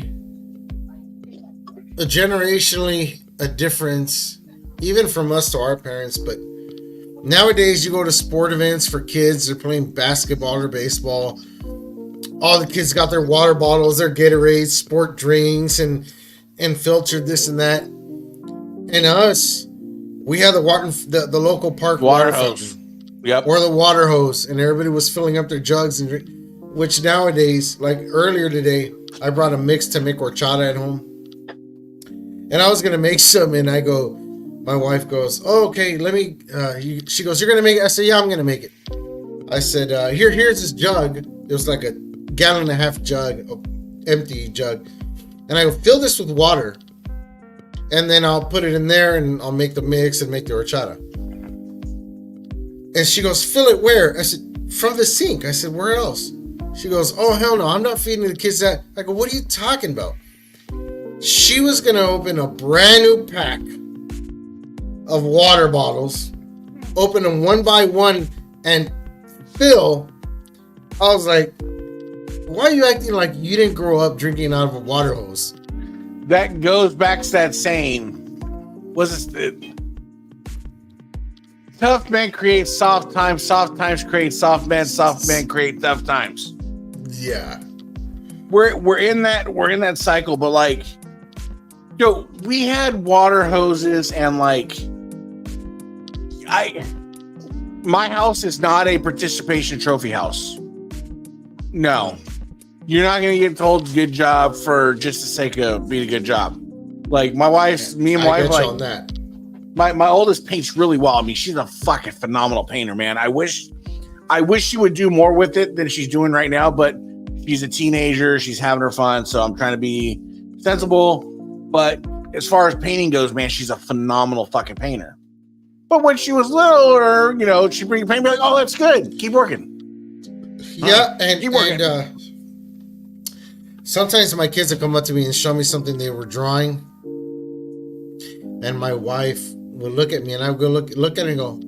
a generationally a difference, even from us to our parents. But nowadays, you go to sport events for kids. They're playing basketball or baseball. All the kids got their water bottles, their Gatorade, sport drinks, and filtered this and that. And us, we had the local park water hose. Yep. Or the water hose, and everybody was filling up their jugs and drink. Which nowadays, like earlier today, I brought a mix to make horchata at home, and I was gonna make some, and my wife goes, "Oh, okay, let me." She goes, "You're gonna make it?" I said, "Yeah, I'm gonna make it." I said, "Here's this jug." It was like a 1.5 gallon jug, empty jug, and I go, "Fill this with water, and then I'll put it in there and I'll make the mix and make the horchata. And she goes, fill it where? I said, from the sink. I said, where else? She goes, oh, hell no, I'm not feeding the kids that. I go, what are you talking about? She was going to open a brand new pack of water bottles, open them one by one, and fill. I was like, why are you acting like you didn't grow up drinking out of a water hose? That goes back to that saying. Was it? Tough men create soft times create soft men create tough times. Yeah. We're in that cycle, but like, yo, we had water hoses and like, my house is not a participation trophy house. No, you're not gonna get told good job for just the sake of being a good job. Like my wife's, me and my wife, like on that. My oldest paints really well. I mean, she's a fucking phenomenal painter, man. I wish she would do more with it than she's doing right now, but she's a teenager. She's having her fun. So I'm trying to be sensible. But as far as painting goes, man, she's a phenomenal fucking painter. But when she was littler, you know, she'd bring paint and be like, oh, that's good. Keep working. Yeah. And sometimes my kids will come up to me and show me something they were drawing. And my wife will look at me and I would go look at it and go,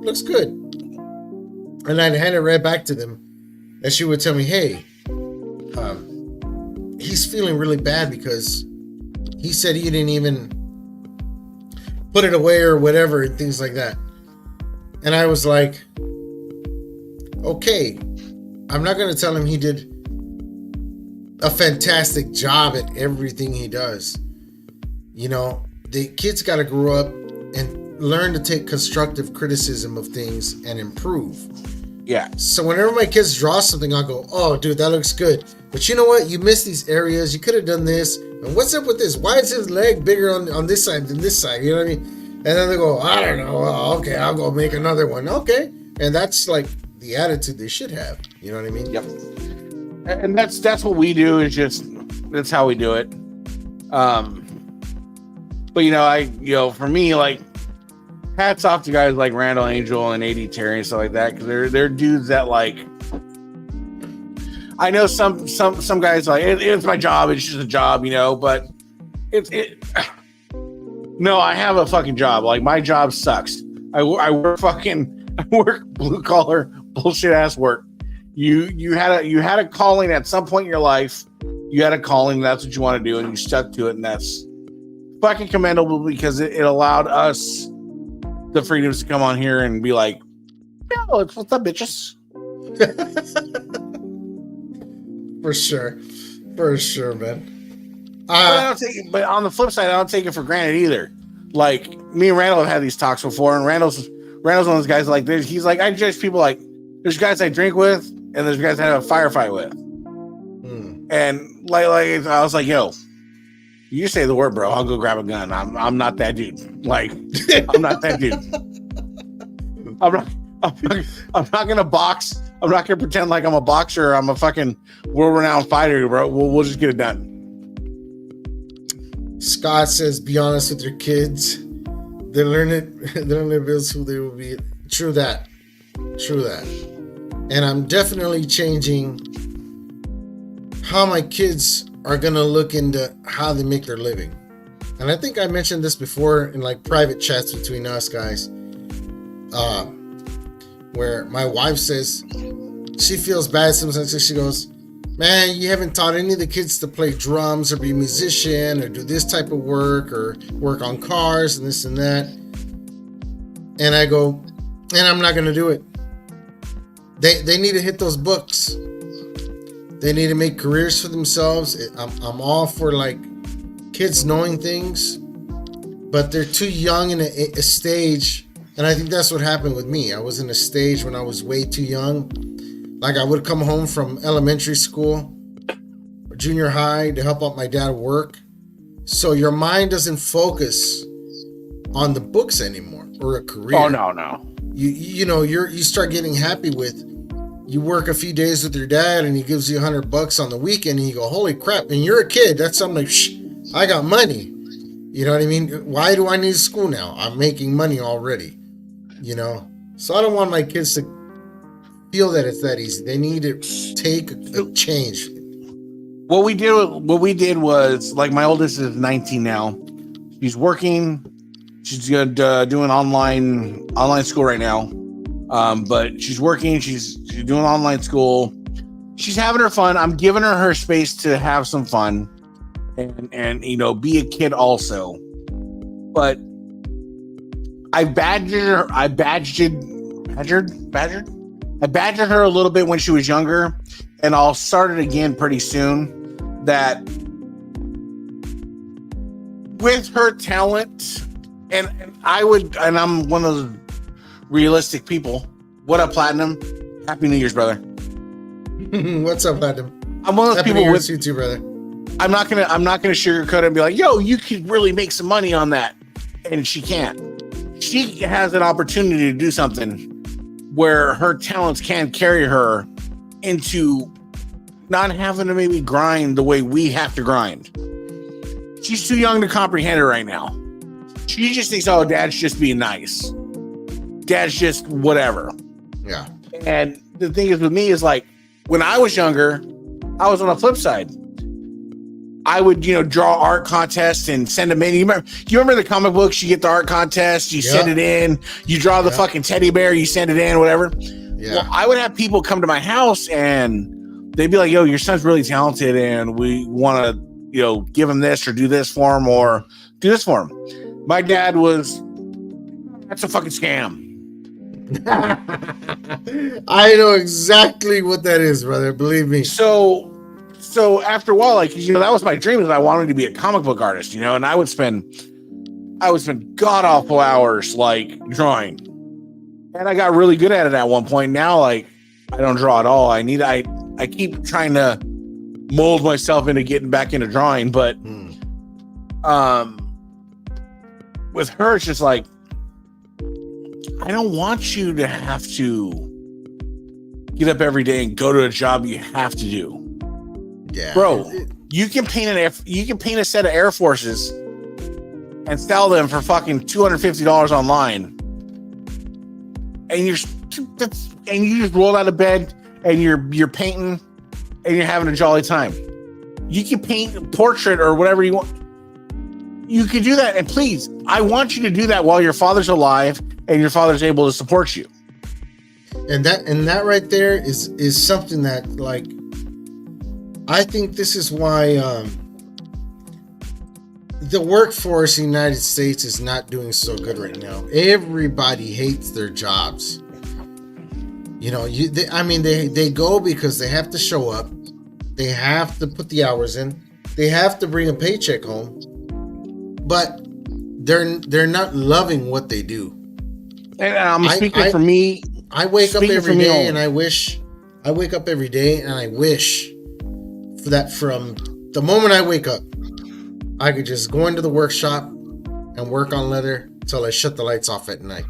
looks good. And I'd hand it right back to them. And she would tell me, hey, he's feeling really bad because he said he didn't even put it away or whatever and things like that. And I was like, okay, I'm not going to tell him he did a fantastic job at everything he does. You know, the kids got to grow up and learn to take constructive criticism of things and improve. Yeah. So whenever my kids draw something, I'll go, oh, dude, that looks good. But you know what? You missed these areas. You could have done this. And what's up with this? Why is his leg bigger on this side than this side? You know what I mean? And then they go, I don't know. Oh, okay, I'll go make another one. Okay. And that's like the attitude they should have. You know what I mean? Yep. And that's what we do. Is just that's how we do it. But for me, like, hats off to guys like Randall Angel and AD Terry and stuff like that, because they're dudes that, like, I know some guys like it's my job, it's just a job, you know, but no, I have a fucking job. Like, my job sucks. I work blue collar bullshit ass work. You had a calling at some point in your life. You had a calling, that's what you want to do, and you stuck to it, and that's fucking commendable, because it allowed us the freedoms to come on here and be like, yo, what's up, bitches? For sure, man. But on the flip side, I don't take it for granted either. Like, me and Randall have had these talks before, and Randall's one of those guys like this. He's like, I judge people like, there's guys I drink with, and there's guys I have a firefight with. And like I was like, yo, you say the word, bro, I'll go grab a gun. I'm not that dude. Like, I'm not that dude. I'm not gonna box. I'm not gonna pretend like I'm a boxer. I'm a fucking world-renowned fighter, bro. We'll just get it done. Scott says, be honest with your kids. They learn it who they will be. True that. And I'm definitely changing how my kids are gonna look into how they make their living. And I think I mentioned this before in like private chats between us guys, where my wife says she feels bad sometimes. She goes, man, you haven't taught any of the kids to play drums or be a musician or do this type of work or work on cars and this and that. And I go, and I'm not gonna do it. They need to hit those books. They need to make careers for themselves. I'm all for like kids knowing things, but they're too young in a stage. And I think that's what happened with me. I was in a stage when I was way too young. Like, I would come home from elementary school or junior high to help out my dad work. So your mind doesn't focus on the books anymore or a career. Oh, no. You start getting happy with, you work a few days with your dad and he gives you $100 on the weekend and you go, holy crap. And you're a kid. That's something like, I got money. You know what I mean? Why do I need school now? I'm making money already. You know? So I don't want my kids to feel that it's that easy. They need to take a change. What we did was, like, my oldest is 19 now. She's working. She's good, doing online school right now. But she's working. She's doing online school. She's having her fun. I'm giving her space to have some fun, and you know, be a kid also. But I badgered her a little bit when she was younger, and I'll start it again pretty soon. That with her talent, and I'm one of those realistic people. What up, Platinum? Happy New Year's, brother. What's up, Platinum? I'm one of those Happy people New with Year's to you too, brother. I'm not gonna sugarcoat it and be like, yo, you could really make some money on that. And she can't. She has an opportunity to do something where her talents can carry her into not having to maybe grind the way we have to grind. She's too young to comprehend it right now. She just thinks, oh, dad's just being nice. Dad's just whatever. Yeah. And the thing is with me is, like, when I was younger, I was on the flip side. I would, draw art contests and send them in. You remember the comic books? You get the art contest, you send it in, you draw the fucking teddy bear, you send it in, whatever. Yeah. Well, I would have people come to my house and they'd be like, yo, your son's really talented and we want to, give him this or do this for him or do this for him. My dad was, that's a fucking scam. I know exactly what that is, brother. Believe me. So after a while, like, that was my dream, is I wanted to be a comic book artist, and I would spend god awful hours like drawing, and I got really good at it at one point. Now, like, I don't draw at all. I keep trying to mold myself into getting back into drawing, but with her, it's just like, I don't want you to have to get up every day and go to a job you have to do. Yeah. Bro, you can paint a set of Air Forces and sell them for fucking $250 online. And you just roll out of bed and you're painting and you're having a jolly time. You can paint a portrait or whatever you want. You can do that, and please, I want you to do that while your father's alive and your father's able to support you. And that right there is something that, like, I think this is why the workforce in the United States is not doing so good right now. Everybody hates their jobs. They go because they have to show up. They have to put the hours in. They have to bring a paycheck home. But they're not loving what they do. And I'm speaking for me. I wake up every day and I wish that from the moment I wake up, I could just go into the workshop and work on leather till I shut the lights off at night.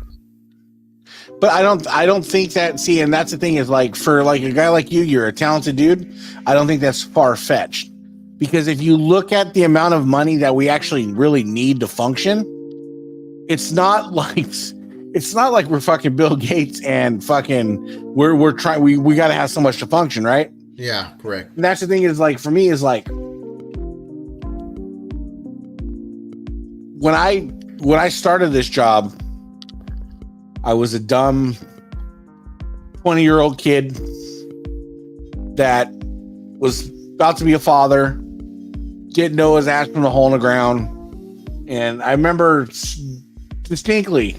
But I don't think that, see, and that's the thing, is, like, for like a guy like you, you're a talented dude. I don't think that's far-fetched. Because if you look at the amount of money that we actually really need to function, it's not like we're fucking Bill Gates and fucking we're trying, we got to have so much to function, right? Yeah, correct. And that's the thing, is, like, for me, is like, when I started this job, I was a dumb 20-year-old kid that was about to be a father, getting Noah's ass from the hole in the ground. And I remember distinctly,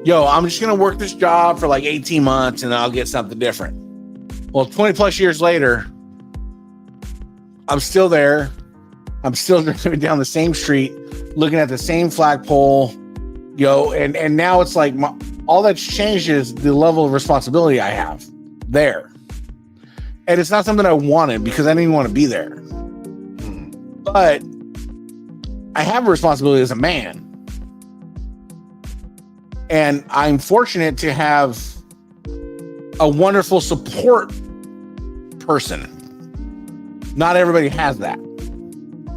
yo, I'm just going to work this job for like 18 months and I'll get something different. Well, 20 plus years later, I'm still there. I'm still driving down the same street, looking at the same flagpole, and now it's like all that's changed is the level of responsibility I have there. And it's not something I wanted because I didn't even want to be there. But I have a responsibility as a man. And I'm fortunate to have a wonderful support person. Not everybody has that.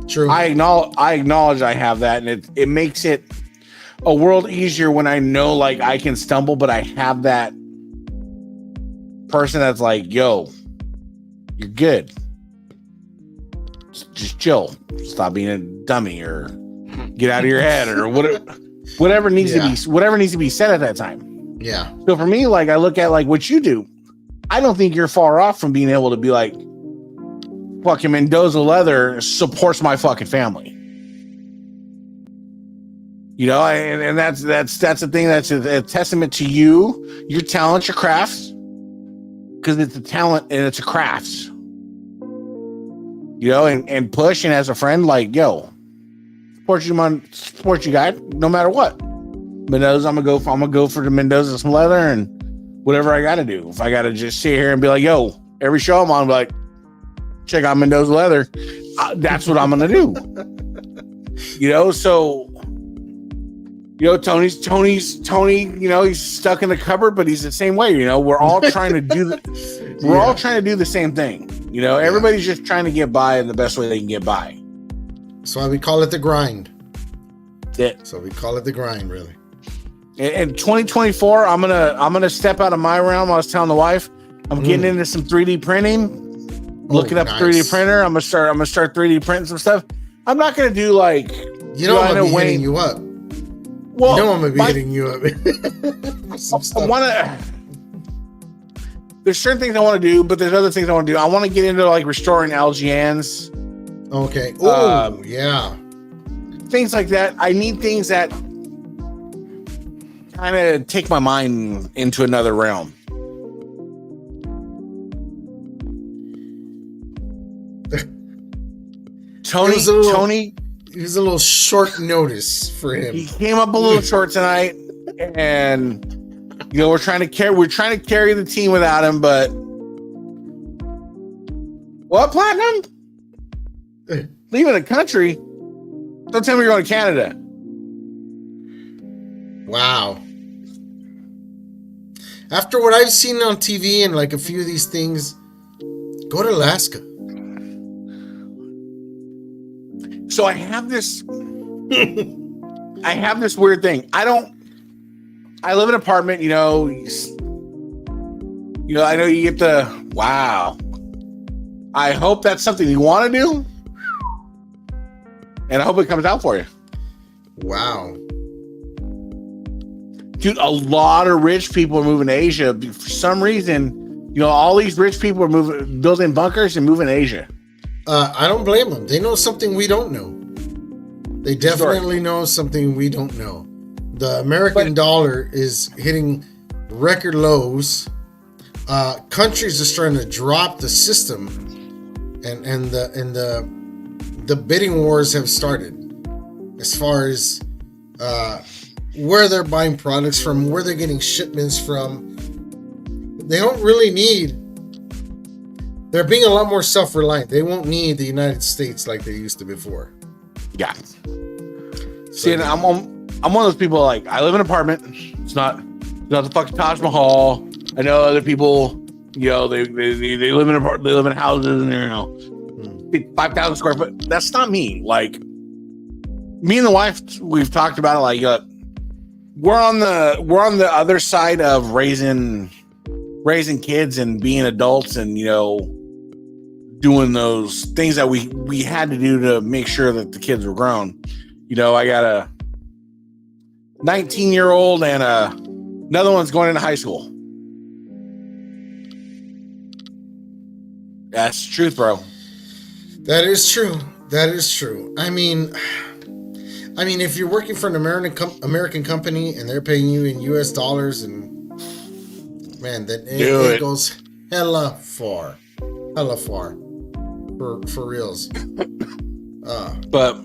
True. I acknowledge I have that, and it makes it a world easier when I know like I can stumble, but I have that person that's like, yo, you're good. Just chill. Stop being a dummy, or get out of your head, or whatever needs to be said at that time. Yeah. So for me, like I look at like what you do, I don't think you're far off from being able to be like, fucking Mendoza Leather supports my fucking family. You know, and that's the thing, that's a testament to you, your talent, your crafts, because it's a talent and it's a crafts. You know, and push, and as a friend, like, yo, support you guys, no matter what. Mendoza, I'm gonna go for the Mendoza some leather and whatever I gotta do. If I gotta just sit here and be like, yo, every show I'm on, be like, check out Mendoza Leather, that's what I'm gonna do. You know, so you know, Tony, you know, he's stuck in the cupboard, but he's the same way. You know, we're all trying to do all trying to do the same thing. You know, everybody's just trying to get by in the best way they can get by. That's why we call it the grind. Yeah. So we call it the grind, really. In 2024, I'm gonna step out of my realm. I was telling the wife, I'm getting into some 3D printing, looking up 3D printer. I'm gonna start 3D printing some stuff. I'm not gonna do like, you know, I'm gonna be hitting you up. Well, you know I'm gonna be hitting you up. I wanna. There's certain things I want to do, but there's other things I want to do. I want to get into like restoring LGNs. Okay. Oh, yeah. Things like that. I need things that kind of take my mind into another realm. Tony. It was a little short notice for him. He came up a little short tonight, and you know we're trying to carry the team without him. But what, Platinum? Leaving the country? Don't tell me you're going to Canada. Wow. After what I've seen on TV and like a few of these things, go to Alaska. So I have this weird thing. I live in an apartment, you know, I know you get the, wow. I hope that's something you want to do. And I hope it comes out for you. Wow. Dude, a lot of rich people are moving to Asia. For some reason, you know, all these rich people are building bunkers and moving to Asia. I don't blame them. They know something we don't know. They definitely know something we don't know. The American dollar is hitting record lows. Countries are starting to drop the system, and the bidding wars have started as far as where they're buying products from, where they're getting shipments from. They don't really need. They're being a lot more self-reliant. They won't need the United States like they used to before. Yeah. See, and I'm one of those people, like, I live in an apartment. It's not the fucking Taj Mahal. I know other people, you know, they live in houses and they're, you know, 5,000 square foot. That's not me. Like, me and the wife, we've talked about it. Like, we're on the other side of raising kids and being adults, and you know, doing those things that we had to do to make sure that the kids were grown. You know, I got a 19-year-old and another one's going into high school. That's the truth, bro. That is true. That is true. I mean, if you're working for an American company and they're paying you in US dollars, and man, then it goes hella far for reals. But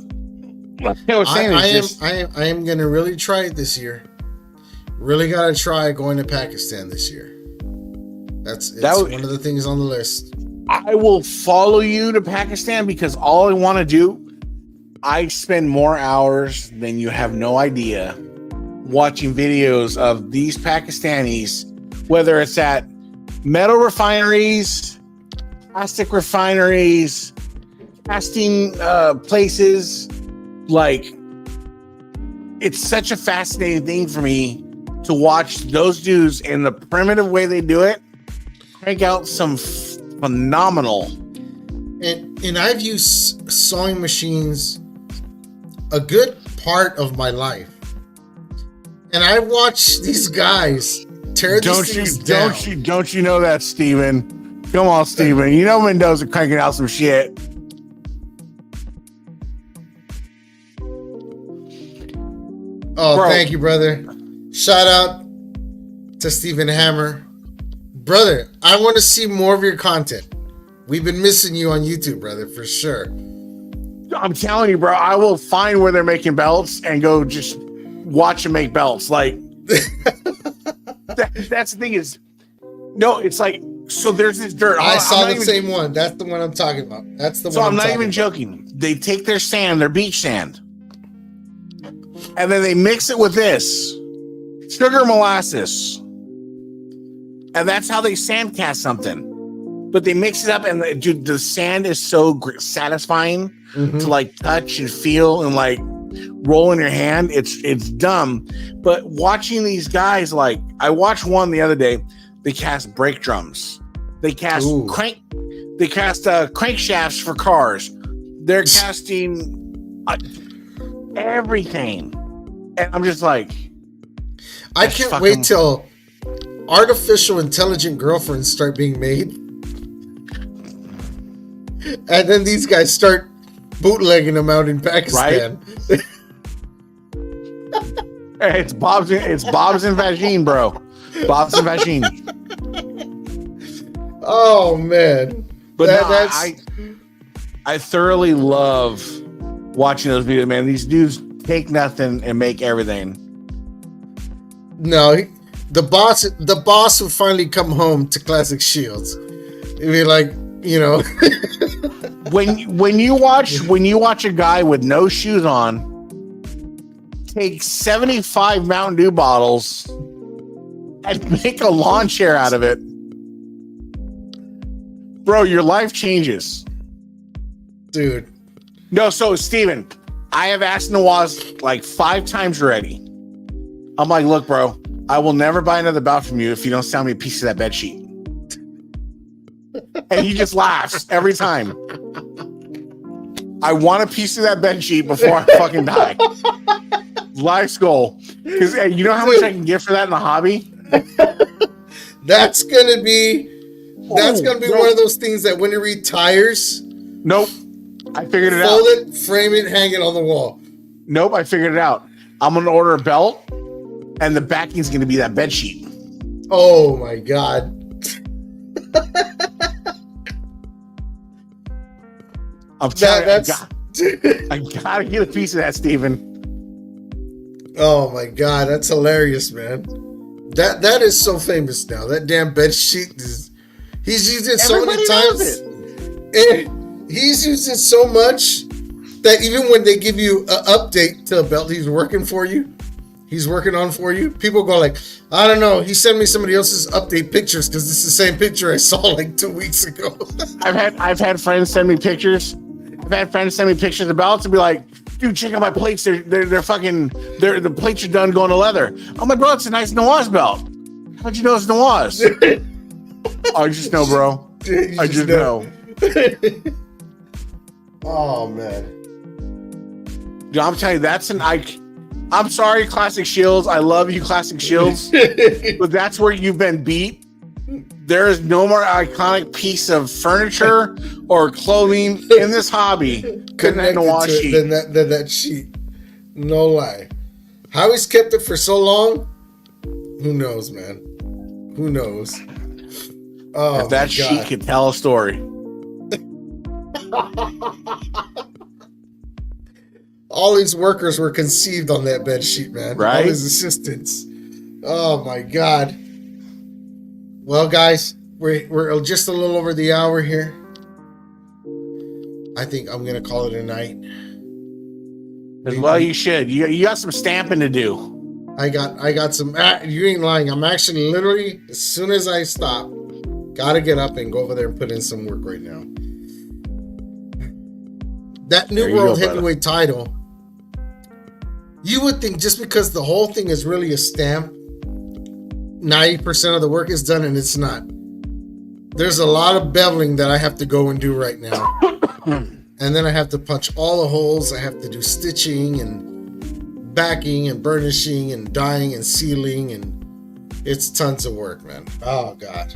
I am gonna really try it this year. Really gotta try going to Pakistan this year. It's one of the things on the list. I will follow you to Pakistan because all I want to do, I spend more hours than you have no idea watching videos of these Pakistanis, whether it's at metal refineries, plastic refineries, casting places. Like, it's such a fascinating thing for me to watch those dudes in the primitive way they do it, crank out some phenomenal. And I've used sewing machines a good part of my life, and I watched these guys tear these things down. Don't you know that, Steven? Come on, Steven. You know Mendoza cranking out some shit. Oh, bro. Thank you, brother. Shout out to Stephen Hammer. Brother, I want to see more of your content. We've been missing you on YouTube, brother, for sure. I'm telling you, bro, I will find where they're making belts and go just watch them make belts. Like, that's the thing is, no, it's like, so there's this dirt. I saw the same one. That's the one I'm talking about. That's the one. So I'm not even joking. They take their sand, their beach sand, and then they mix it with this sugar molasses. And that's how they sand cast something. But they mix it up, and dude, the sand is so satisfying to like touch and feel and like roll in your hand. It's dumb. But watching these guys, like I watched one the other day, they cast brake drums. They cast crankshafts for cars. They're casting everything. And I'm just like, I can't wait till artificial intelligent girlfriends start being made. And then these guys start bootlegging them out in Pakistan. Right? It's Bob's and Vagine, bro. Bob's and Vagine. Oh man. But I thoroughly love watching those videos, man. These dudes take nothing and make everything. No, the boss would finally come home to Classic Shields. It'd be like, you know. when you watch a guy with no shoes on take 75 Mountain Dew bottles and make a lawn chair out of it, bro, your life changes, dude. No, so Steven, I have asked Nawaz like 5 times already. I'm like, look, bro, I will never buy another belt from you if you don't sell me a piece of that bed sheet. And he just laughs every time. I want a piece of that bed sheet before I fucking die. Life's goal. Because you know how much I can get for that in the hobby? That's gonna be one of those things that when it retires. Nope. I figured it out. Fold it, frame it, hang it on the wall. Nope, I figured it out. I'm gonna order a belt, and the backing's gonna be that bed sheet. Oh my god. I'm telling you, I gotta get a piece of that, Steven. Oh my god, that's hilarious, man. That is so famous now. That damn bed sheet is. He's used it so many times. And he's used it so much that even when they give you an update to a belt he's working on for you, people go like, I don't know, he sent me somebody else's update pictures because it's the same picture I saw like 2 weeks ago. I've had friends send me pictures. I've had friends send me pictures of belts and be like, dude, check out my plates. They're fucking, the plates are done going to leather. I'm like, bro, it's a nice Nawaz belt. How'd you know it's Nawaz? I just know, bro. I just know. Oh man. Dude, I'm telling you, that's I'm sorry, Classic Shields. I love you, Classic Shields. But that's where you've been beat. There is no more iconic piece of furniture or clothing in this hobby than that Nawaz sheet. Than that sheet. No lie. How he's kept it for so long, who knows, man? Who knows? Oh, if that sheet could tell a story. All these workers were conceived on that bed sheet, man. Right? All his assistants. Oh my god. Well, guys, we're just a little over the hour here. I think I'm gonna call it a night. Well, you should. You got some stamping to do. I got some. You ain't lying. I'm actually literally, as soon as I stop, gotta get up and go over there and put in some work right now. That new There you world go, brother. heavyweight title, you would think just because the whole thing is really a stamp, 90% of the work is done, and it's not. There's a lot of beveling that I have to go and do right now. And then I have to punch all the holes. I have to do stitching and backing and burnishing and dyeing and sealing, and it's tons of work, man. Oh, God.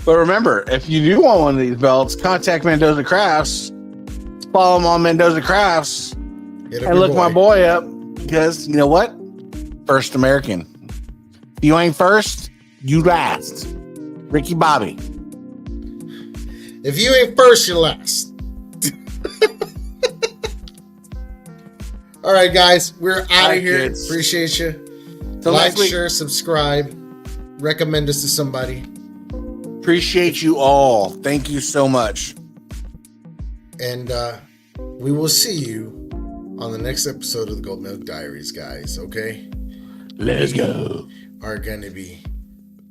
But remember, if you do want one of these belts, contact Mendoza Crafts. Follow him on Mendoza Crafts. And look my boy up, because you know what? First American. If you ain't first, you last. Ricky Bobby. If you ain't first, you're last. All right, guys, we're out of here. Kids. Appreciate you. Till Like, next week. share, subscribe. Recommend us to somebody. Appreciate you all. Thank you so much. And we will see you on the next episode of the Gold Milk Diaries, guys. Okay? Let's go. Are going to be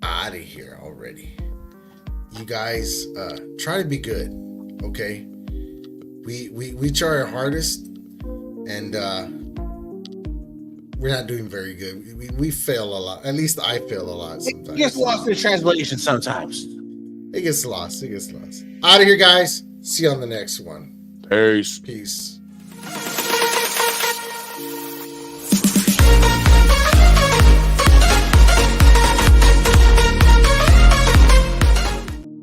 out of here already. You guys try to be good. Okay? We try our hardest. And we're not doing very good. We fail a lot. At least I fail a lot sometimes. It gets lost in translation sometimes. It gets lost. Out of here, guys. See you on the next one. Peace. Peace.